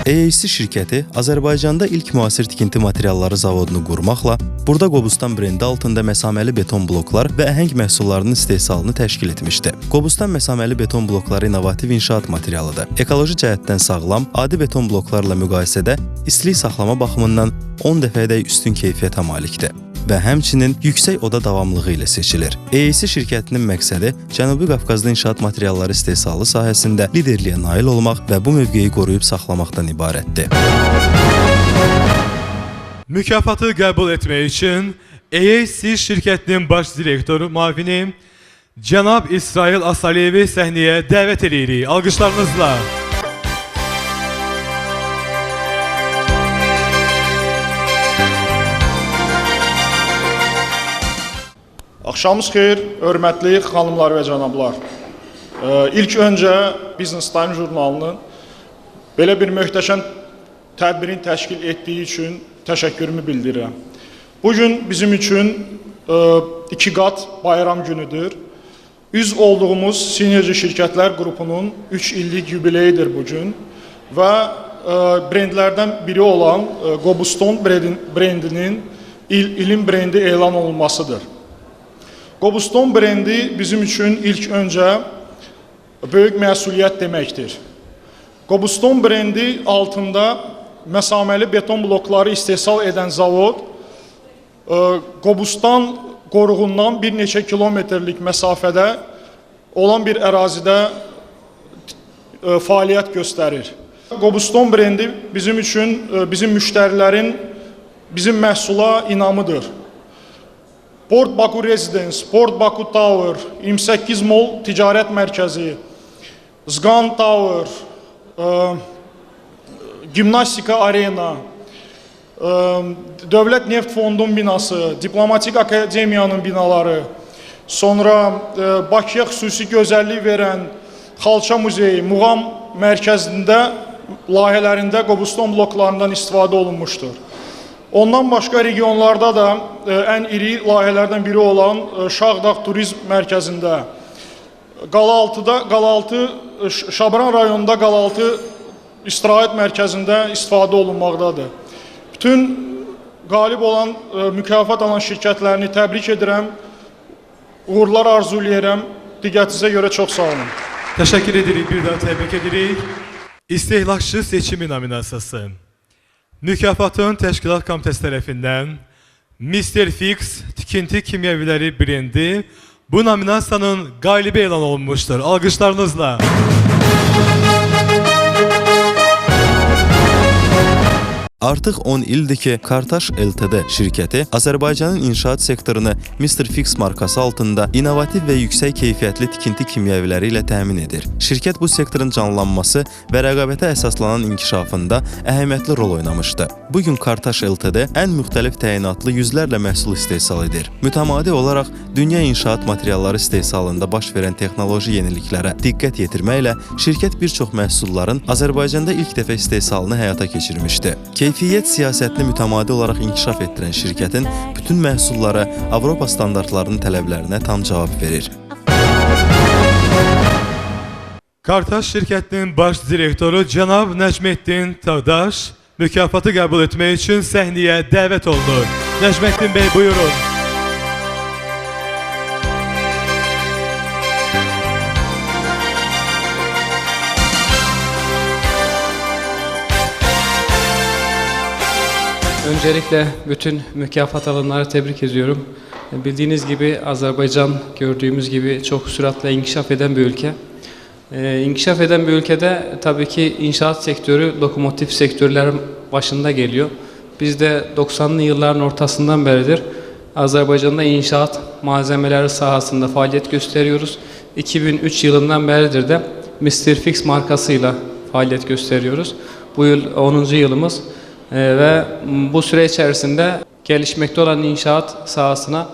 Speaker 3: AAC şirkəti Azərbaycanda ilk müasir tikinti materialları zavodunu qurmaqla burada Qobustan brendi altında məsaməli beton bloklar və əhəng məhsullarının istehsalını təşkil etmişdi. Qobustan məsaməli beton blokları innovativ inşaat materialıdır. Ekoloji cəhətdən sağlam, adi beton bloklarla müqayisədə istilik saxlama baxımından 10 dəfədək üstün keyfiyyətə malikdir və həmçinin yüksək oda davamlılığı ilə seçilir. AAC şirkətinin məqsədi Cənubi Qafqazda inşaat materialları istehsalı sahəsində liderliyə nail olmaq və bu mövqeyi qoruyub saxlamaqdan ibarətdir.
Speaker 1: Mükafatı qəbul etmək üçün AAC şirkətinin baş direktoru müavini cənab İsrail Asaliyevi səhnəyə dəvət edirik. Alqışlarınızla.
Speaker 20: Axşamınız xeyir, hörmətli xanımlar və cənablar. İlk öncə Business Time jurnalının belə bir möhtəşəm tədbirin təşkil etdiyi üçün təşəkkürümü bildirirəm. Bugün bizim üçün iki qat bayram günüdür. Üzv olduğumuz Sinerji Şirkətlər qrupunun 3 illik yubileyidir bugün və brendlərdən biri olan Qobustan brendinin ilin brendi elan olunmasıdır. Qobustan brendi bizim üçün ilk öncə böyük məsuliyyət deməkdir. Qobustan brendi altında məsaməli beton blokları istehsal edən zavod Qobustan qoruğundan bir neçə kilometrlik məsafədə olan bir ərazidə fəaliyyət göstərir. Qobustan brendi bizim üçün bizim müştərilərin bizim məhsula inamıdır. Port Baku Residence, Port Baku Tower, 28 Mall Ticarət Mərkəzi, Zgan Tower, Gimnastika Arena, Dövlət Neft Fondunun binası, Diplomatik Akademiyanın binaları, sonra Bakıya xüsusi gözəllik verən Xalça Muzeyi, Muğam mərkəzində layihələrində Qobustan bloklarından istifadə olunmuşdur. Ondan başqa regionlarda da ən iri layihələrdən biri olan Şağdağ Turizm Mərkəzində, Şabran rayonunda Qalaltı İstirahət Mərkəzində istifadə olunmaqdadır. Bütün qalib olan, mükafat alan şirkətlərini təbrik edirəm. uğurlar arzulayıram. Diqqətinizə görə çox sağ olun.
Speaker 1: Teşekkür edirik, bir daha tebrik edirik. İstehlakçı seçimi nominasiyası. Mükafatın Təşkilat Komitəsi tərəfindən Mr. Fix tikinti kimyəviləri brendi bu nominasiyanın qalibi elan olunmuştur. Alqışlarınızla.
Speaker 3: Artıq 10 ildir ki, Kartaş Ltd şirkəti Azərbaycanın inşaat sektorunu Mr. Fix markası altında innovativ və yüksək keyfiyyətli tikinti kimyəviləri ilə təmin edir. Şirkət bu sektorun canlanması və rəqabətə əsaslanan inkişafında əhəmiyyətli rol oynamışdı. Bugün Kartaş Ltd ən müxtəlif təyinatlı yüzlərlə məhsul istehsal edir. Mütəmadi olaraq dünya inşaat materialları istehsalında baş verən texnoloji yeniliklərə diqqət yetirməklə şirkət bir çox məhsulların Azərbaycanda ilk dəfə istehsalını həyata keçirmişdi. Keyfiyyət siyasətini mütəmadi olaraq inkişaf etdirən şirkətin bütün məhsulları Avropa standartlarının tələblərinə tam cavab verir.
Speaker 1: Kartaş şirkətinin baş direktoru cənab Nəcməddin Tağdaş mükafatı qəbul etmək üçün səhnəyə dəvət olunur. Nəcməddin bəy, buyurun.
Speaker 21: Öncelikle bütün mükafat alanları tebrik ediyorum. Bildiğiniz gibi Azerbaycan gördüğümüz gibi çok süratle inkişaf eden bir ülke. İnkişaf eden bir ülkede tabii ki inşaat sektörü lokomotif sektörlerin başında geliyor. Biz de 90'lı yılların ortasından beridir Azerbaycan'da inşaat malzemeleri sahasında faaliyet gösteriyoruz. 2003 yılından beridir de Mr. Fix markasıyla faaliyet gösteriyoruz. Bu yıl 10. yılımız. Ve bu süre içerisinde gelişmekte olan inşaat sahasına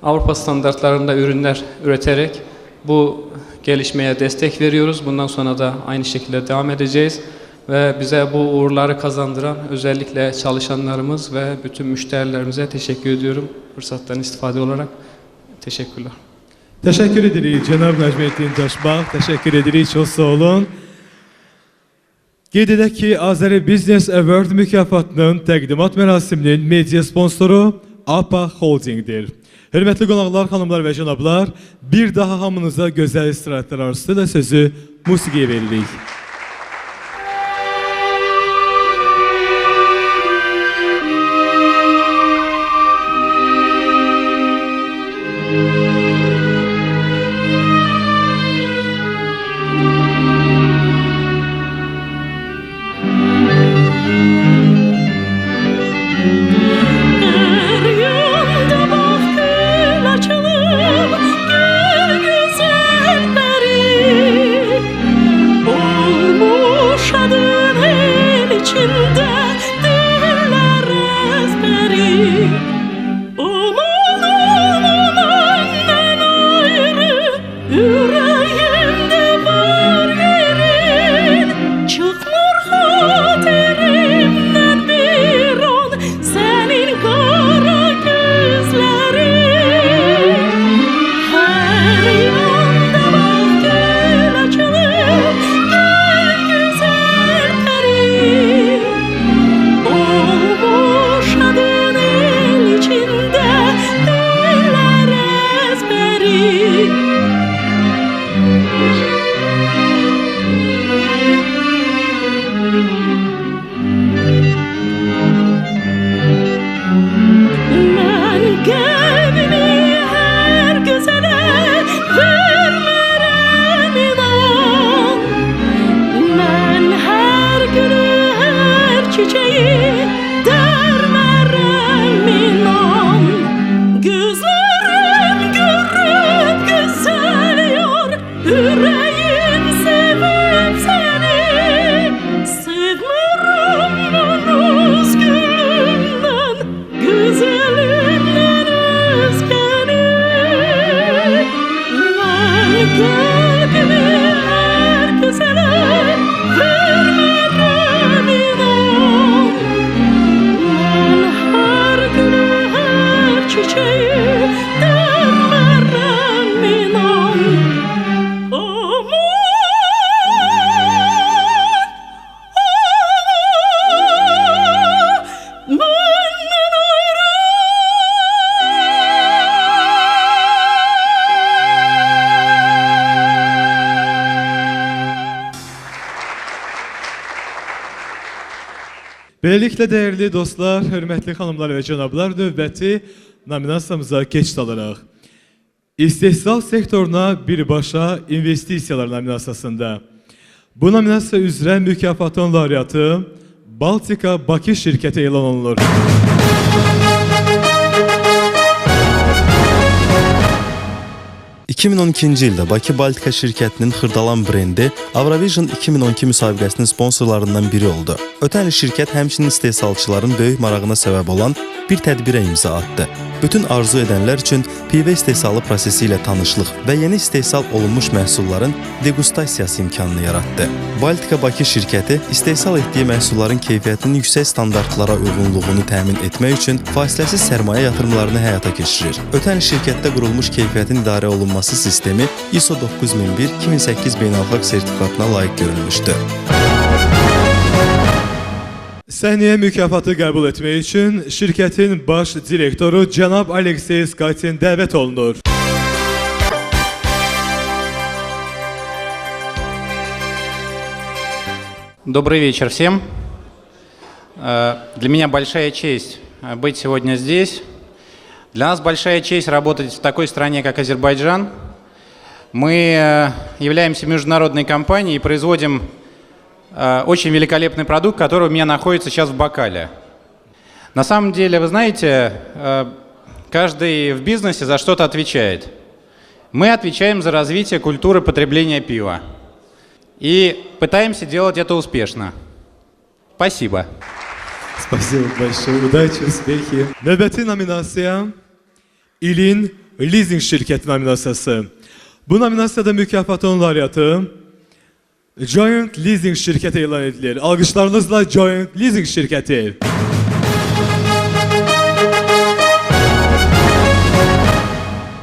Speaker 21: Avrupa standartlarında ürünler üreterek bu gelişmeye destek veriyoruz. Bundan sonra da aynı şekilde devam edeceğiz. Ve bize bu uğurları kazandıran özellikle çalışanlarımız ve bütün müşterilerimize teşekkür ediyorum. Fırsattan istifade olarak teşekkürler.
Speaker 1: Teşekkür edirik cənab Nəcməddin Daşbağ. Teşekkür edirik, çox sağ olun. Qeyd edək ki, Azəri Business Award mükafatının təqdimat mərasiminin media sponsoru APA Holdingdir. Hörmətli qonaqlar, xanımlar və cənablar, bir daha hamınıza gözəl istirahətlər arzusu da sözü musiqiyə veririk.
Speaker 11: Oh
Speaker 1: Beləliklə, dəyərli dostlar, hörmətli xanımlar və cənablar, növbəti nominasiyamıza keçid alırıq. İstehsal sektoruna birbaşa investisiyalar nominasiyasında. Bu nominasiya üzrə mükafatın laureatı Baltika Bakı şirkəti elan olunur.
Speaker 3: ...2012-ci ildə Bakı Baltika şirkətinin Xırdalan brendi Avrovision 2012 müsabiqəsinin sponsorlarından biri oldu. Ötən il şirkət həmçinin istehsalçıların böyük marağına səbəb olan bir tədbirə imza atdı. Bütün arzu edənlər üçün pivə istehsalı prosesi ilə tanışlıq və yeni istehsal olunmuş məhsulların degustasiyası imkanını yaratdı. Baltika Bakı şirkəti istehsal etdiyi məhsulların keyfiyyətinin yüksək standartlara uyğunluğunu təmin etmək üçün fasiləsiz sərmayə yatırımlarını həyata keçirir. Ötən il şirkətdə qurulmuş keyfiyyətin idarə olunması sistemi ISO 9001-2008 beynəlxalq sertifikatına layiq görülmüşdü.
Speaker 1: Səhnəyə mükafatı qəbul etmək üçün şirkətin baş direktoru cənab Aleksey Skatin dəvət olunur.
Speaker 2: Добрый вечер всем. Для меня большая честь быть сегодня здесь. Для нас большая честь работать в такой стране, как Азербайджан. Мы являемся международной компанией и производим очень великолепный продукт, который у меня находится сейчас в бокале. На самом деле, вы знаете, каждый в бизнесе за что-то отвечает. Мы отвечаем за развитие культуры потребления пива. И пытаемся делать это успешно. Спасибо.
Speaker 1: Спасибо большое. Удачи, успехи. Növbəti nominasiya ilin leasing şirkəti nominasiyası. Bu nominasiyada mükafatın laureatı Joint Leasing şirkəti elan edilir. Alqışlarınızla Joint Leasing şirkəti.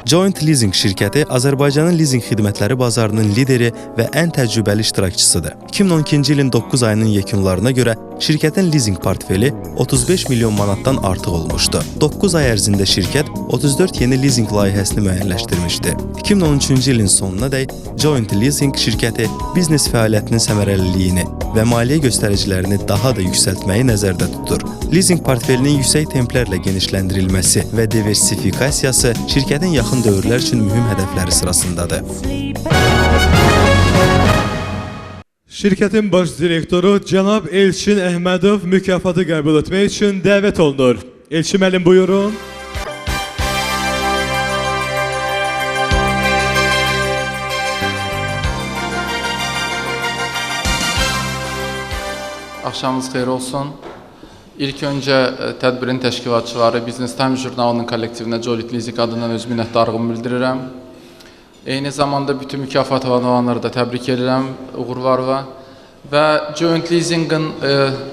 Speaker 3: Joint Leasing şirkəti Azərbaycanın leasing xidmətləri bazarının lideri və ən təcrübəli iştirakçısıdır. 2012-ci ilin 9 ayının yekunlarına görə şirkətin leasing portfeli 35 milyon manatdan artıq olmuşdu. 9 ay ərzində şirkət 34 yeni leasing layihəsini müəyyənləşdirmişdi. 2013-cü ilin sonunadək Joint Leasing şirkəti biznes fəaliyyətinin səmərəliliyini və maliyyə göstəricilərini daha da yüksəltməyi nəzərdə tutur. Leasing portfelinin yüksək templərlə genişləndirilməsi və diversifikasiyası şirkətin yaxın dövrlər üçün mühüm hədəfləri sırasındadır.
Speaker 1: Şirkətin baş direktoru cənab Elçin Əhmədov mükafatı qəbul etmək üçün dəvət olunur. Elçin müəllim, buyurun.
Speaker 22: Axşamınız xeyir olsun. İlk öncə tədbirin təşkilatçıları Business Times jurnalının kollektivinə Joint Leasing adından öz minnətdarlığımı bildirirəm. Eyni zamanda bütün mükafat alanları da təbrik edirəm, uğurlar var. Və Joint Leasing'in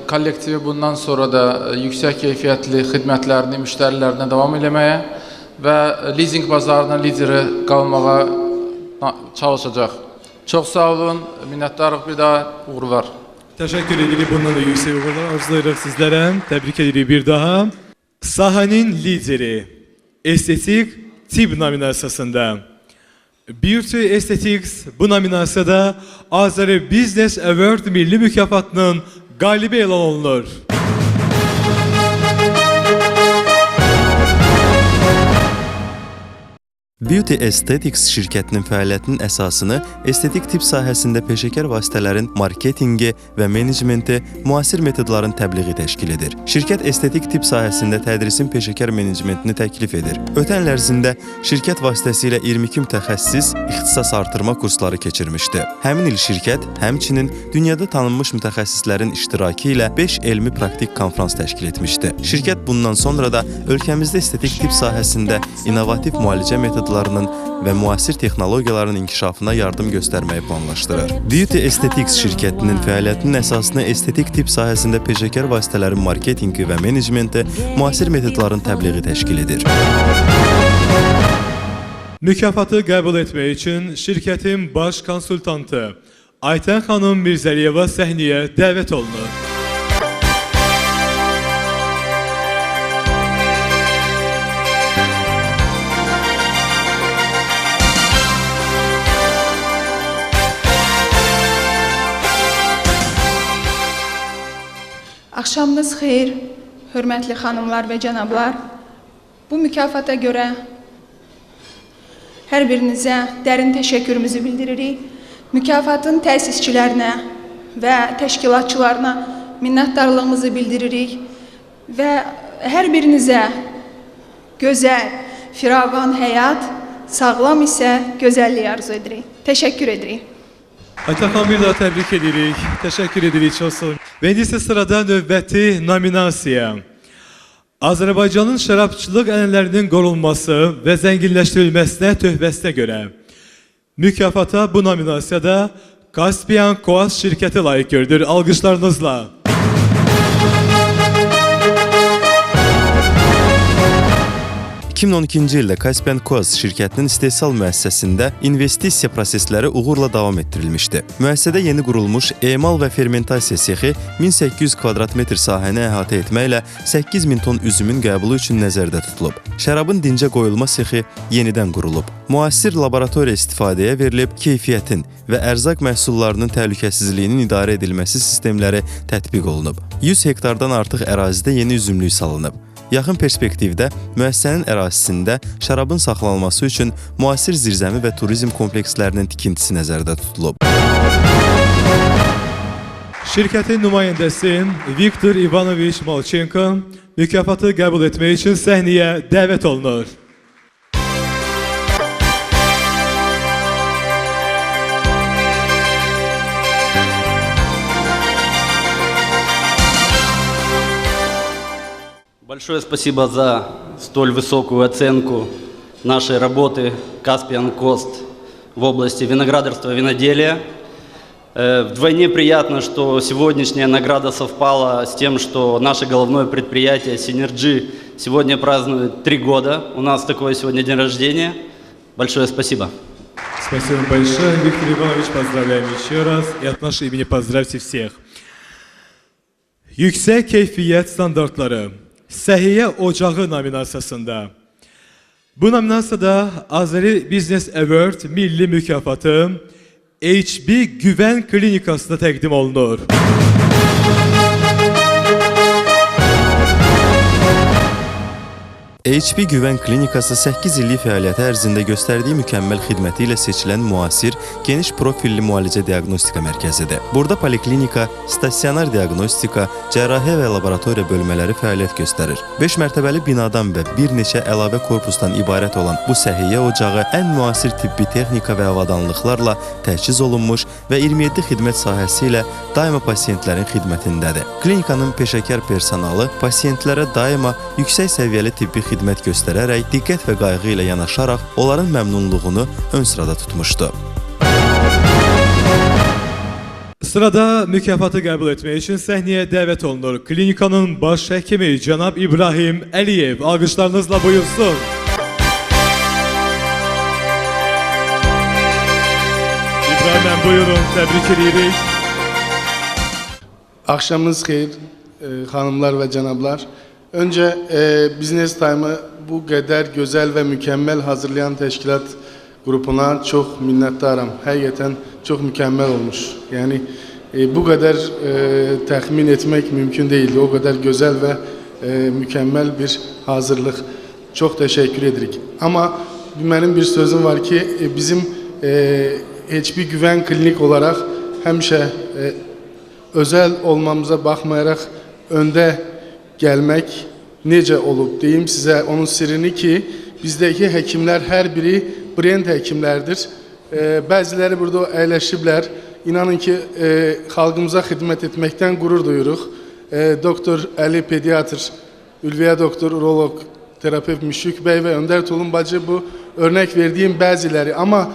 Speaker 22: kollektivi bundan sonra da yüksək keyfiyyətli xidmətlərini müştərilərinə davam eləməyə və leasing bazarının lideri qalmağa çalışacaq. Çox sağ olun, minnətdarlıq, bir daha uğurlar.
Speaker 1: Təşəkkür edirik. Bundan da yüksək uğurlar arzulayırıq sizlərə. Təbrik edirik bir daha. Sahənin lideri estetik tip nominasiyasında. Beauty Aesthetics bu nominasiyada Azeri Business Award milli mükafatının qalibi elan olunur.
Speaker 3: Beauty Aesthetics şirkətinin fəaliyyətinin əsasını estetik tip sahəsində peşəkar vasitələrin marketingi və menecmenti, müasir metodların təbliği təşkil edir. Şirkət estetik tip sahəsində tədrisin peşəkar menecmentini təklif edir. Ötən il ərzində şirkət vasitəsilə 22 mütəxəssis ixtisas artırma kursları keçirmişdi. Həmin il şirkət həmçinin dünyada tanınmış mütəxəssislərin iştirakı ilə 5 elmi praktik konfrans təşkil etmişdi. Şirkət bundan sonra da ölkəmizdə estetik tip sahəsində innovativ müalicə metodları və müasir texnologiyaların inkişafına yardım göstərməyi planlaşdırır. Beauty Aesthetics şirkətinin fəaliyyətinin əsasını estetik tip sahəsində peşəkar vasitələrin marketingi və menecmenti, müasir metodların təbliği təşkil edir.
Speaker 1: Mükafatı qəbul etmək üçün şirkətin baş konsultantı Aytən xanım Mirzəliyeva səhnəyə dəvət olunur.
Speaker 4: Axşamınız xeyir, hörmətli xanımlar və cənablar. Bu mükafata görə hər birinizə dərin təşəkkürümüzü bildiririk. Mükafatın təsisçilərinə və təşkilatçılarına minnətdarlığımızı bildiririk və hər birinizə gözəl, firavan həyat, sağlam isə gözəllik arzu edirik. Təşəkkür edirik.
Speaker 1: Aytaxan bir daha təbrik edirik. Təşəkkür edirik çox sağ olun. Və indi isə sırada növbəti nominasiya. Azərbaycanın şərabçılıq ənənələrinin qorunması və zənginləşdirilməsinə töhfəsinə görə mükafata bu nominasiyada Caspian Coast şirkəti layiq gördür. Alqışlarınızla.
Speaker 3: 2012-ci ildə Caspian Coast şirkətinin istehsal müəssisəsində investisiya prosesləri uğurla davam etdirilmişdi. Müəssisədə yeni qurulmuş emal və fermentasiya sexi 1800 kvadrat metr sahəni əhatə etməklə 8000 ton üzümün qəbulu üçün nəzərdə tutulub. Şərabın dincə qoyulma sexi yenidən qurulub. Müasir laboratoriya istifadəyə verilib, keyfiyyətin və ərzaq məhsullarının təhlükəsizliyinin idarə edilməsi sistemləri tətbiq olunub. 100 hektardan artıq ərazidə yeni üzümlük salınıb. Yaxın perspektivdə müəssisənin ərazisində şərabın saxlanılması üçün müasir zirzəmi və turizm komplekslərinin tikintisi nəzərdə tutulub.
Speaker 1: Şirkətin nümayəndəsi Viktor Ivanoviç Malchenko mükafatı qəbul etmək üçün səhnəyə dəvət olunur.
Speaker 5: Большое спасибо за столь высокую оценку нашей работы Caspian Coast в области виноградарства и виноделия. Вдвойне приятно, что сегодняшняя награда совпала с тем, что наше головное предприятие Synergy сегодня празднует 3 года. У нас такой сегодня день рождения. Большое спасибо.
Speaker 1: Спасибо большое, Виктор Иванович. Поздравляем еще раз. И от нашего имени поздравьте всех. Yüksək keyfiyyət standartları Səhiyyə Ocağı nominasiyasında. Bu nominasiyada Azeri Business Award milli mükafatı HB Güvən Klinikasına təqdim olunur.
Speaker 3: HB Güvən Klinikası 8 illik fəaliyyəti ərzində göstərdiyi mükəmməl xidməti ilə seçilən müasir, geniş profilli müalicə diaqnostika mərkəzidir. Burada poliklinika, stasionar diaqnostika, cərrahiyyə və laboratoriya bölmələri fəaliyyət göstərir. 5 mərtəbəli binadan və bir neçə əlavə korpusdan ibarət olan bu səhiyyə ocağı ən müasir tibbi texnika və avadanlıqlarla təchiz olunmuş və 27 xidmət sahəsi ilə daima pasiyentlərin xidmətindədir. Klinikanın peşəkar personalı pasiyentlərə daima yüksək səviyyəli tibbi xidmət göstərərək, diqqət və qayğı ilə yanaşaraq onların məmnunluğunu ön sırada tutmuşdu.
Speaker 1: Sırada mükafatı qəbul etmək üçün səhnəyə dəvət olunur. Klinikanın baş həkimi cənab İbrahim Əliyev alqışlarınızla buyursun. İbrahim buyurun, təbrik edirik.
Speaker 23: Axşamınız xeyir xanımlar və cənablar. Önce Business Time'ı bu kadar güzel ve mükemmel hazırlayan teşkilat grubuna çok minnettarım. Hakikaten çok mükemmel olmuş. Yani bu kadar tahmin etmek mümkün değildi. O kadar güzel ve mükemmel bir hazırlık. Çok teşekkür ederim. Ama benim bir sözüm var ki bizim hiçbir güven klinik olarak hemşe özel olmamıza bakmayarak önde gəlmək necə olub deyim sizə onun sirrini ki bizdəki həkimlər hər biri brend həkimlərdir. Bəziləri burada əyləşiblər. İnanın ki xalqımıza xidmət etməkdən qürur duyuruq. Doktor Əli pediatr, Ülviyə doktor, uroloq, terapevt Müşük bəy və Öndər Tulun bacı bu örnek verdiyim bəziləri. Amma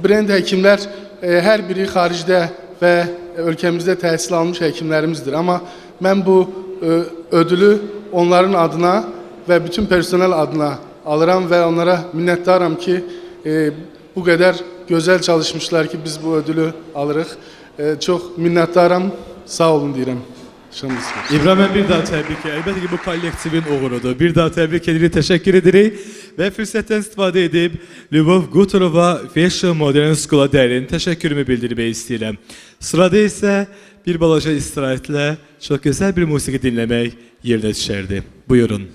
Speaker 23: brend həkimlər hər biri xaricdə və ölkəmizdə təhsil almış həkimlərimizdir. Amma mən bu ödülü onların adına ve bütün personel adına alıram ve onlara minnettarım ki bu kadar güzel çalışmışlar ki biz bu ödülü alırıq. Çok minnettarım, sağ olun deyirəm.
Speaker 1: İbrahim bir daha təbrik edir. Əlbəttə ki bu kollektivin uğurudur. Bir daha təbrik edirik, təşəkkür edirik və fürsətdən istifadə edib Lyubov Guturova Fashion Modern School-a dərin təşəkkürümü bildirmək istəyirəm. Sırada isə bir balaca istirahətlə çox gözəl bir musiqi dinləmək yerinə düşərdi. Buyurun.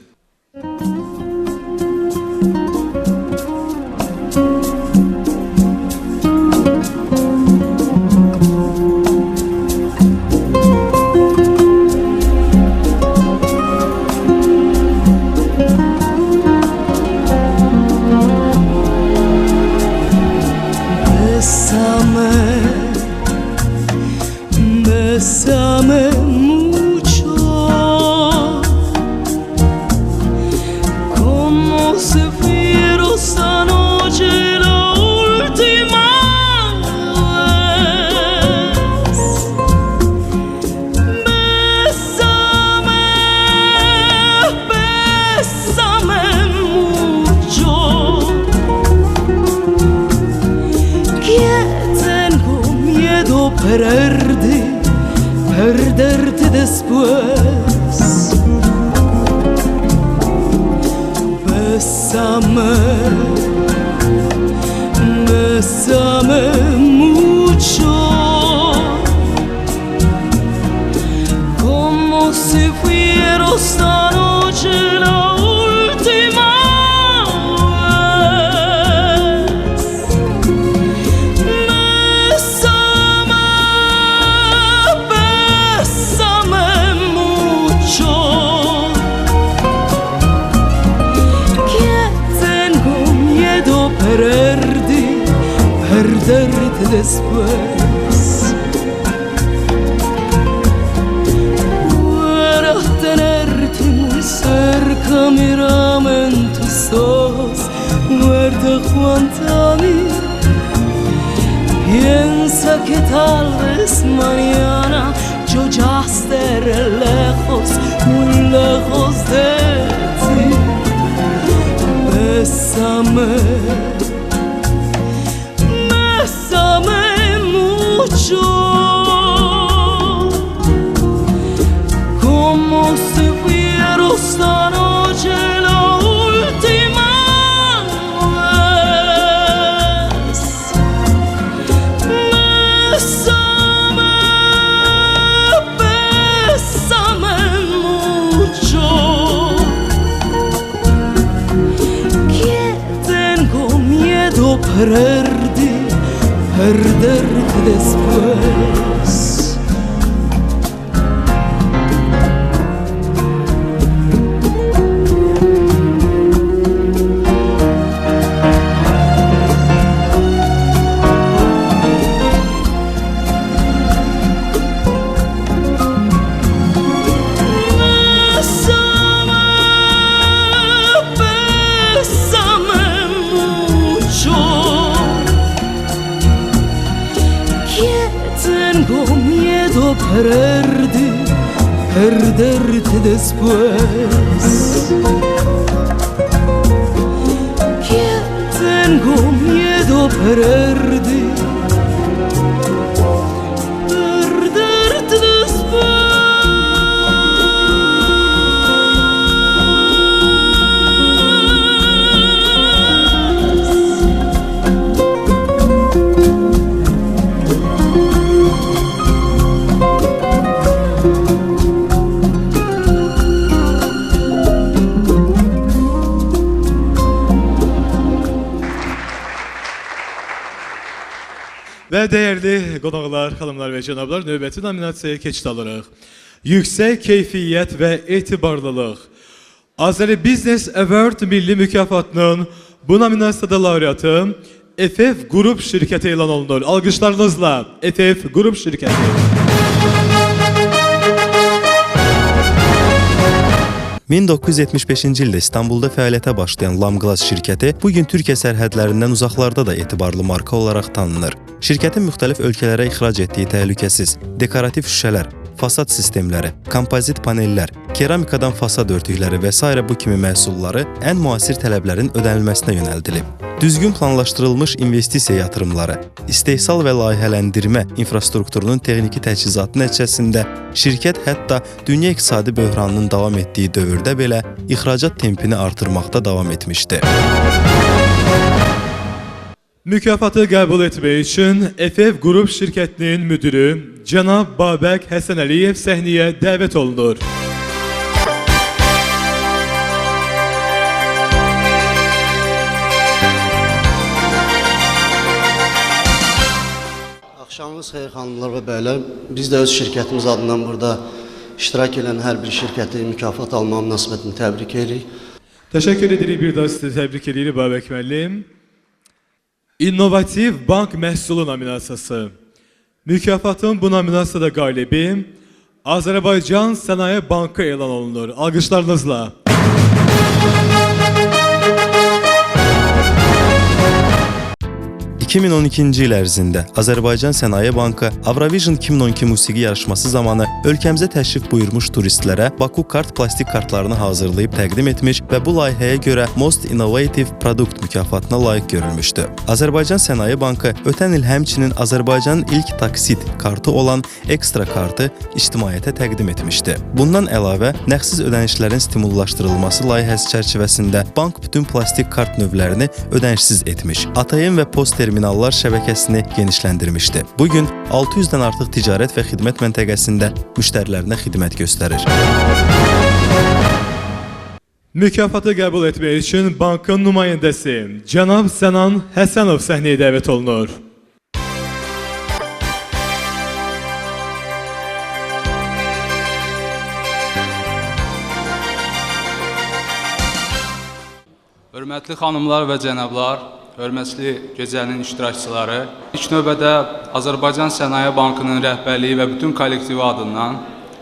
Speaker 11: Bésame mucho, como si fuera esta noche la última vez. Bésame, bésame mucho, que tengo miedo perderte después. Bésame, bésame mucho, como si fuera esta noche la última vez. Bésame, mucho, que tengo miedo perderte después. Para tenerte muy cerca, mírame en tus ojos, muerto junto a mí. Piensa que tal vez mañana yo ya estaré lejos, muy lejos de ti. Bésame, bésame mucho, como si fuera esta noche la última vez. Bésame, bésame mucho, que tengo miedo perderte después. Bésame, bésame mucho, que tengo miedo perderte después. Que tengo miedo perderte después.
Speaker 1: Və dəyərli qonaqlar, xanımlar və cənablar, növbəti nominasiyaya keçid alırıq. Yüksək keyfiyyət və etibarlılıq. Azəri Business Award milli mükafatının bu nominasiyada laureatı FF Grup şirkəti elan olunur. Alqışlarınızla FF Grup şirkəti.
Speaker 3: 1975-ci ildə İstanbulda fəaliyyətə başlayan Lamglas şirkəti bugün Türkiyə sərhədlərindən uzaqlarda da etibarlı marka olaraq tanınır. Şirkətin müxtəlif ölkələrə ixrac etdiyi təhlükəsiz, dekorativ şüşələr, fasad sistemləri, kompozit panellər, keramikadan fasad örtükləri və s. bu kimi məhsulları ən müasir tələblərin ödənilməsinə yönəldilib. Düzgün planlaşdırılmış investisiya yatırımları, istehsal və layihələndirmə infrastrukturunun texniki təchizatı nəticəsində şirkət hətta dünya iqtisadi böhranının davam etdiyi dövrdə belə ixracat tempini artırmaqda davam etmişdi.
Speaker 1: Mükafatı qəbul etmək üçün FF Qrup şirkətinin müdürü cənab Babək Həsənəliyev səhnəyə dəvət olunur.
Speaker 6: Axşamınız xeyir xanımlar və bəylər. Biz də öz şirkətimiz adından burada iştirak edən hər bir şirkəti mükafat alma münasibətini təbrik edirik.
Speaker 1: Təşəkkür edirik, bir daha sizi təbrik edirik Babək müəllim. İnnovativ bank məhsulu nominasiyası. Mükafatın bu nominasiyada qalibi Azərbaycan Sənaye Bankı elan olunur. Alqışlarınızla.
Speaker 3: 2012-ci il ərzində Azərbaycan Sənaye Bankı Avrovision 2012 musiqi yarışması zamanı ölkəmizə təşrif buyurmuş turistlərə Baku kart plastik kartlarını hazırlayıb təqdim etmiş və bu layihəyə görə Most Innovative Product mükafatına layiq görülmüşdü. Azərbaycan Sənaye Bankı ötən il həmçinin Azərbaycanın ilk taksit kartı olan Ekstra kartı ictimaiyyətə təqdim etmişdi. Bundan əlavə, nəğdsiz ödənişlərin stimullaşdırılması layihəsi çərçivəsində bank bütün plastik kart növlərini ödənişsiz etmiş. ATM və post terminallar şəbəkəsini genişləndirmişdi. Bugün 600-dən artıq ticarət və xidmət məntəqəsində müştərilərinə xidmət göstərir.
Speaker 1: Mükafatı qəbul etmək üçün bankın nümayəndəsi cənab Sənan Həsənov səhnəyə dəvət olunur.
Speaker 7: Hörmətli xanımlar və cənablar, hörmətli gecənin iştirakçıları, ilk növbədə Azərbaycan Sənaye Bankının rəhbərliyi və bütün kollektivi adından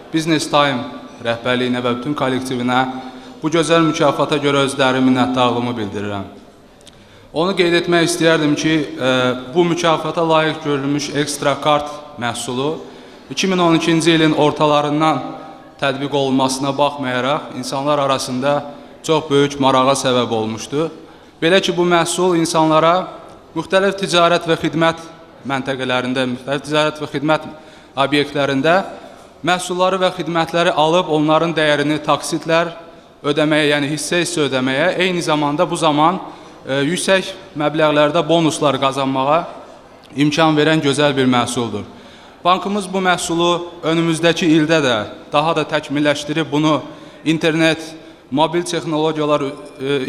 Speaker 7: Business Time rəhbərliyinə və bütün kollektivinə bu gözəl mükafata görə özləri minnətdarlığımı bildirirəm. Onu qeyd etmək istəyərdim ki, bu mükafata layiq görülmüş Ekstra kart məhsulu 2012-ci ilin ortalarından tətbiq olunmasına baxmayaraq insanlar arasında çox böyük marağa səbəb olmuşdu. Belə ki, bu məhsul insanlara müxtəlif ticarət və xidmət məntəqələrində, müxtəlif ticarət və xidmət obyektlərində məhsulları və xidmətləri alıb onların dəyərini taksitlər ödəməyə, yəni hissə-hissə ödəməyə, eyni zamanda bu zaman yüksək məbləğlərdə bonuslar qazanmağa imkan verən gözəl bir məhsuldur. Bankımız bu məhsulu önümüzdəki ildə də daha da təkmilləşdirib bunu internet, mobil texnologiyalar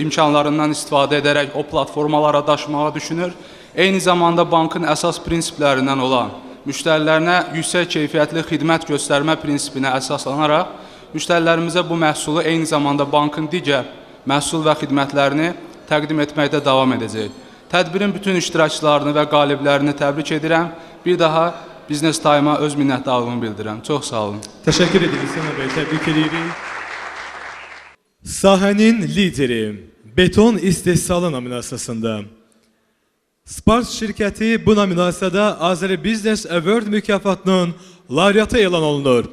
Speaker 7: imkanlarından istifadə edərək o platformalara daşımağı düşünür. Eyni zamanda bankın əsas prinsiplərindən olan müştərilərinə yüksək keyfiyyətli xidmət göstərmə prinsipinə əsaslanaraq müştərilərimizə bu məhsulu eyni zamanda bankın digər məhsul və xidmətlərini təqdim etməkdə davam edəcək. Tədbirin bütün iştirakçılarını və qaliblərini təbrik edirəm. Bir daha Business Time-a öz minnətdarlığımı bildirirəm. Çox sağ olun.
Speaker 1: Təşəkkür edirik Sənan bəy, təbrik edirik. Sahənin lideri beton istehsalı nominasiyasında Spark şirkəti bu nominasiyada Azeri Business Award mükafatının laureatı elan olunur.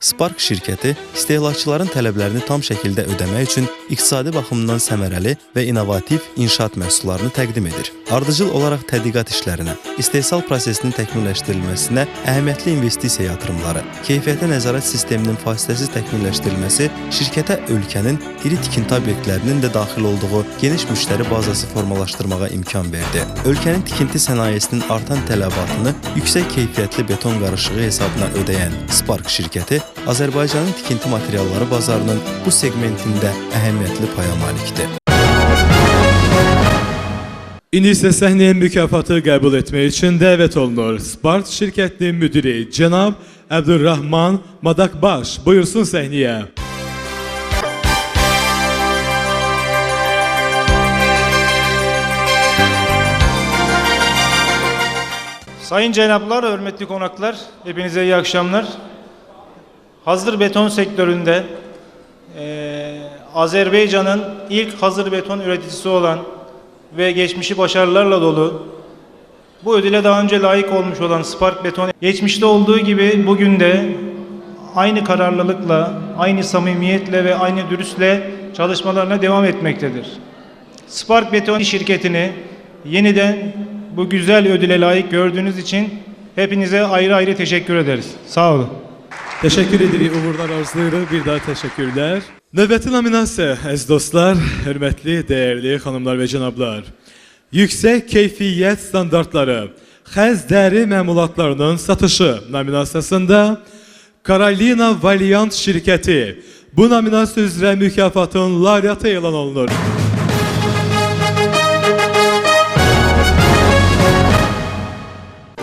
Speaker 3: Spark şirkəti istehlakçıların tələblərini tam şəkildə ödəmək üçün iqtisadi baxımdan səmərəli və innovativ inşaat məhsullarını təqdim edir. Ardıcıl olaraq tədqiqat işlərinə, istehsal prosesinin təkmilləşdirilməsinə əhəmiyyətli investisiya yatırımları, keyfiyyətə nəzarət sisteminin fasiləsiz təkmilləşdirilməsi şirkətə ölkənin iri tikinti obyektlərinin də daxil olduğu geniş müştəri bazası formalaşdırmağa imkan verdi. Ölkənin tikinti sənayesinin artan tələbatını yüksək keyfiyyətli beton qarışığı hesabına ödəyən Spark şirkəti Azərbaycanın tikinti materialları bazarının bu segmentində əhəmiyyətli paya malikdir.
Speaker 1: İndi isə səhnəyə mükafatı qəbul etmək üçün dəvət olunur. Spark şirkətinin müdiri cənab Əbdülrahman Madakbaş buyursun səhnəyə.
Speaker 9: Sayın cenaplar, hürmetli konaklar, hepinize iyi akşamlar. Hazır beton sektöründe Azerbaycan'ın ilk hazır beton üreticisi olan ve geçmişi başarılarla dolu, bu ödüle daha önce layık olmuş olan Spark Beton, geçmişte olduğu gibi bugün de aynı kararlılıkla, aynı samimiyetle ve aynı dürüstle çalışmalarına devam etmektedir. Spark Beton şirketini yeniden bu güzel ödüle layık gördüğünüz için hepinize ayrı ayrı teşekkür ederiz. Sağ olun.
Speaker 1: Teşekkür edirik, uğurlar arzulayırıq. Bir daha teşekkürler. Növbəti nominasiya, əziz dostlar, hörmətli, dəyərli xanımlar və cənablar. Yüksək keyfiyyət standartları, xəz dəri məmulatlarının satışı nominasiyasında Karolina Valiant şirkəti bu nominasiya üzrə mükafatın laureatı elan olunur.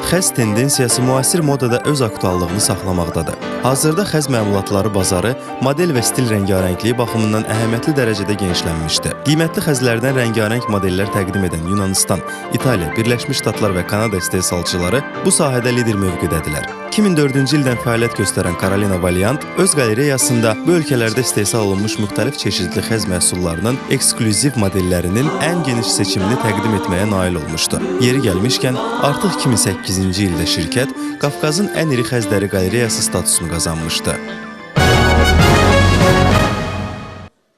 Speaker 3: Xəz tendensiyası müasir modada öz aktuallığını saxlamaqdadır. Hazırda xəz məmulatları bazarı model və stil rəngarəngliyi baxımından əhəmiyyətli dərəcədə genişlənmişdir. Qiymətli xəzlərdən rəngarəng modellər təqdim edən Yunanistan, İtaliya, Birləşmiş Ştatlar və Kanada istehsalçıları bu sahədə lider mövqedədirlər. 2004-cü ildən fəaliyyət göstərən Karolina Valiant öz qalereyasında bu ölkələrdə istehsal olunmuş müxtəlif çeşidli xəz məhsullarının eksklüziv modellərinin ən geniş seçimini təqdim etməyə nail olmuşdu. Yeri gəlmişkən, artıq 2008-ci ildə şirkət Qafqazın ən iri xəzləri qalereyası statusunu qazanmışdı.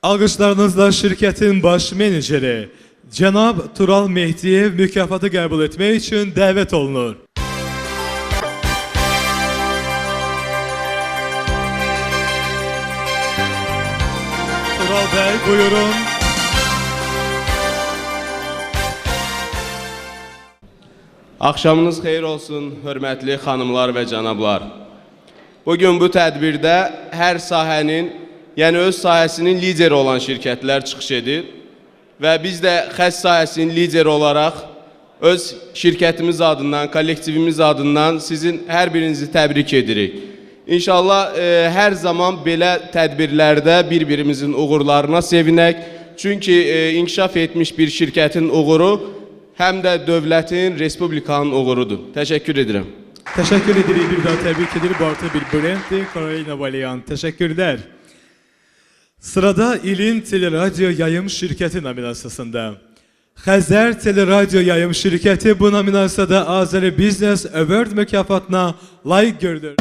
Speaker 1: Alqışlarınızla şirkətin baş meneceri Cənab Tural Mehdiyev mükafatı qəbul etmək üçün dəvət olunur. Tural bəy, buyurun.
Speaker 8: Axşamınız xeyir olsun, hörmətli xanımlar və cənablar. Bugün bu tədbirdə hər sahənin, yəni öz sahəsinin lideri olan şirkətlər çıxış edir və biz də xəz sahəsinin lideri olaraq öz şirkətimiz adından, kollektivimiz adından sizin hər birinizi təbrik edirik. İnşallah hər zaman belə tədbirlərdə bir-birimizin uğurlarına sevinək. Çünki inkişaf etmiş bir şirkətin uğuru həm də dövlətin, respublikanın uğurudur. Təşəkkür edirəm.
Speaker 1: Təşəkkür edirik, bir daha təbrik edirik. Bu artıq bir brenddir, Karolina Valiant. Təşəkkürlər. Sırada ilin teleradyo yayım şirkəti nominasiyasında. Xəzər teleradyo yayım şirkəti bu nominasiyada Azəri Business Award mükafatına layiq gördür.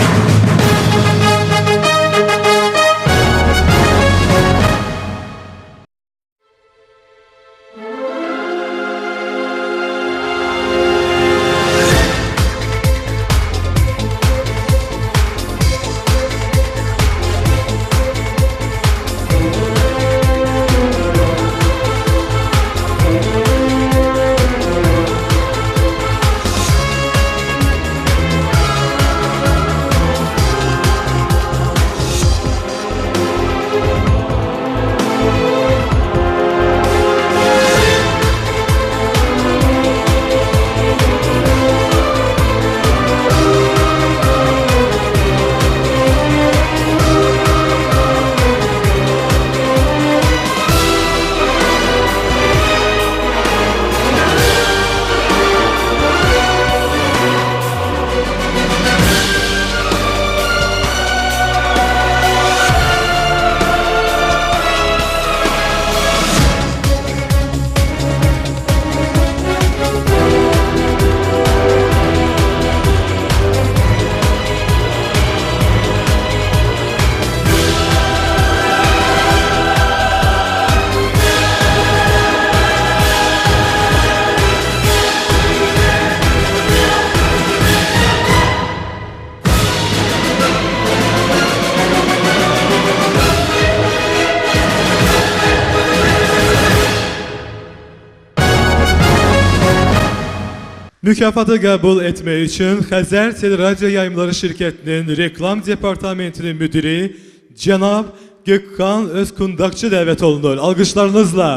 Speaker 1: Mükafatı qəbul etmək üçün Xəzər Teleradyo Yayımları şirkətinin reklam departamentinin müdiri Cənab Gökhan Özkundakçı dəvət olunur. Alqışlarınızla.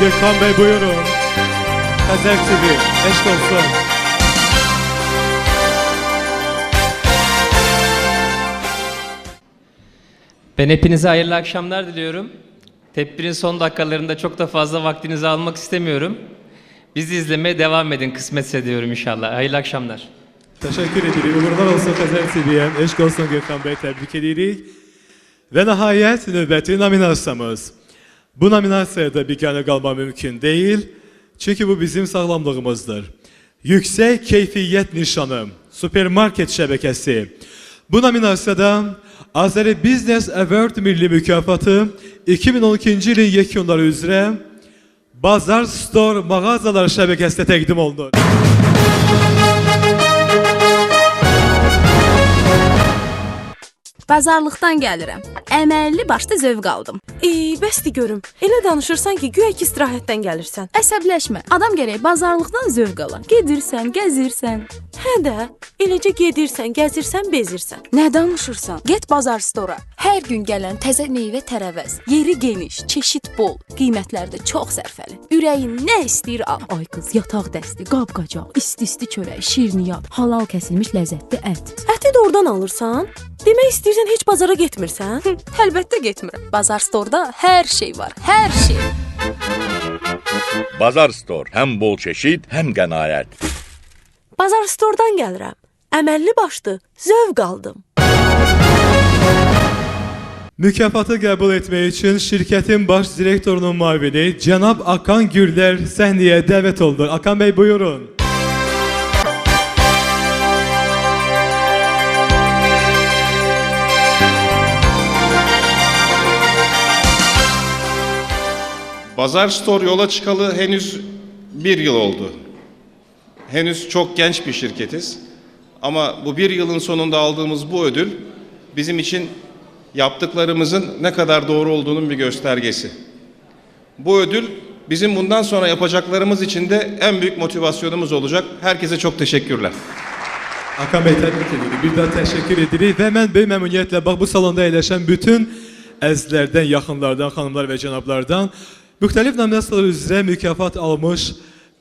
Speaker 1: Gökhan Bey buyurun. Xəzər TV, eşq olsun.
Speaker 10: Ben hepinize hayırlı akşamlar diliyorum. Tedbirin son dakikalarında çok da fazla vaktinizi almak istemiyorum. Bizi izlemeye devam edin kısmetse diyorum inşallah. Hayırlı akşamlar.
Speaker 1: Teşekkür edirik. Uğurlar olsun Xəzər TV-yə. Eşq olsun Gökhan Bey, təbrik edirik. Və nəhayət növbəti nominasiyamız. Bu nominasiyada biganə qalma mümkün deyil. Çünki bu bizim sağlamlığımızdır. Yüksək keyfiyyət nişanı, supermarket şəbəkəsi. Bu nominasiyada Azəri Business Award milli mükafatı 2012-ci ilin yekunları üzrə Bazar Store mağazalar şəbəkəsində təqdim olunur.
Speaker 12: Bazarlıqdan gəlirəm. Əməlli başda zövq aldım.
Speaker 13: Bəsdir görüm. Elə danışırsan ki, güya ki istirahətdən gəlirsən.
Speaker 12: Əsəbləşmə. Adam gərək bazarlıqdan zövq ala. Gedirsən, gəzirsən.
Speaker 13: Hə də, eləcə gedirsən, gəzirsən, bezirsən.
Speaker 12: Nə danışırsan? Get bazar stora. Hər gün gələn təzə meyvə tərəvəz. Yeri geniş, çeşid bol, qiymətlər də çox sərfəli. Ürəyin nə istəyir al.
Speaker 13: Ay qız, yataq dəsti, qab-qacaq, isti-isti çörək, şirniyyat, halal kəsilmiş ləzzətli ət. Əti də oradan alırsan? Demək istəyirsən heç bazara getmirsən?
Speaker 12: Əlbəttə getmirəm. Bazar storda hər şey var, hər şey.
Speaker 14: Bazar Store həm bol çeşid, həm qənaət.
Speaker 13: Bazar stordan gəlirəm. Əməlli başlı zövq aldım.
Speaker 1: Mükafatı qəbul etmək üçün şirkətin baş direktorunun müavini cənab Akan Gürlər səhnəyə dəvət oldu. Akan bəy, buyurun.
Speaker 24: Bazar Store yola çıkalı henüz 1 yıl oldu. Henüz çok genç bir şirketiz. Ama bu 1 yılın sonunda aldığımız bu ödül bizim için yaptıklarımızın ne kadar doğru olduğunun bir göstergesi. Bu ödül bizim bundan sonra yapacaklarımız için de en büyük motivasyonumuz olacak. Herkese çok teşekkürler.
Speaker 1: Akan bəy, təbrik edirik. Bir daha təşəkkür edirik və mən böyük məmnuniyyətlə bax bu salonda əyləşən bütün əzizlərdən, yaxınlardan, xanımlar və cənablardan müxtəlif nominasiyalar üzrə mükafat almış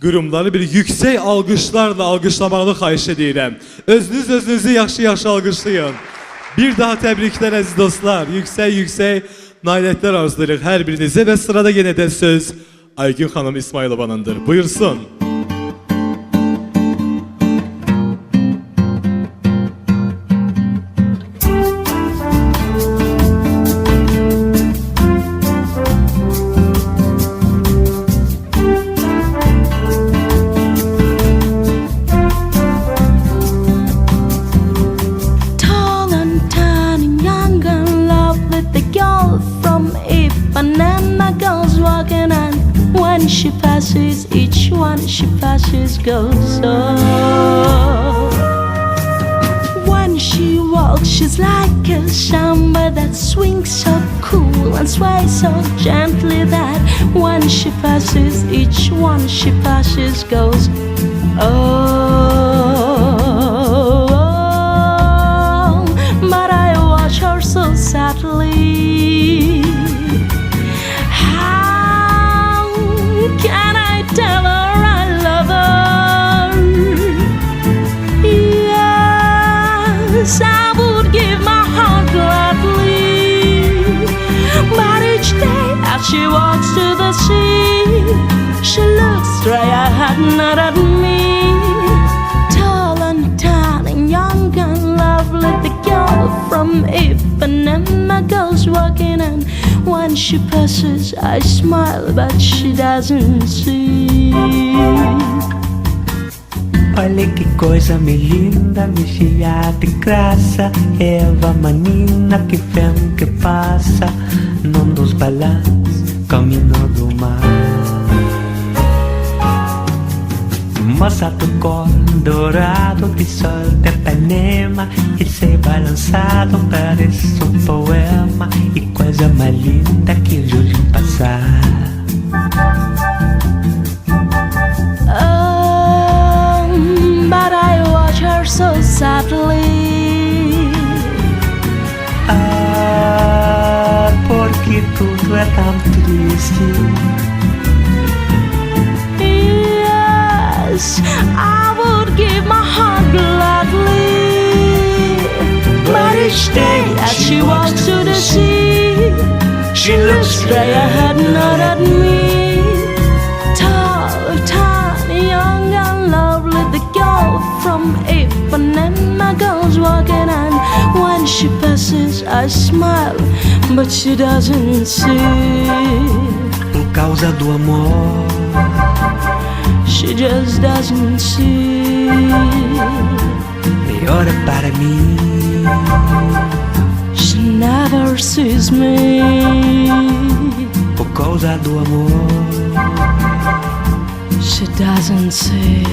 Speaker 1: qurumları bir yüksək alqışlarla alqışlamağını xahiş edirəm. Özünüzü yaxşı-yaxşı alqışlayın. Bir daha təbriklər əziz dostlar. Yüksək nailiyyətlər arzulayırıq hər birinizə və sırada yenə də söz Aygün xanım İsmailovanındır. Buyursun.
Speaker 11: She passes, each one she passes goes oh. When she walks, she's like a samba that swings so cool and sways so gently that when she passes, each one she passes goes oh. But I watch her so sadly. Can I tell her I love her? Yes, I would give my heart gladly. But each day as she walks to the sea, she looks straight ahead, not at me. Tall and tan and young and lovely, the girl from Ipanema goes walking, and when she passes, I smile, but she doesn't see.
Speaker 25: Olha que coisa me linda, me cheia de graça. Eva menina que vem, que passa num dos balanços, caminho do mar. Moça do cor dourado de sol de Ipanema, e se balançado parece poema. E coisa mais linda que eu já passar.
Speaker 11: But I watch her so sadly.
Speaker 25: Porque tudo é tão triste.
Speaker 11: Yes, I would give my heart gladly. But each day as she walks to the sea, she looks straight ahead, not at me. Tall, tiny, young and lovely, the girl from Ipanema goes walking, and when she passes I smile, but she doesn't see.
Speaker 25: Por causa do amor,
Speaker 11: she just doesn't see.
Speaker 25: Melhor é para mim.
Speaker 11: She never sees me.
Speaker 25: Por causa do amor,
Speaker 11: she doesn't see.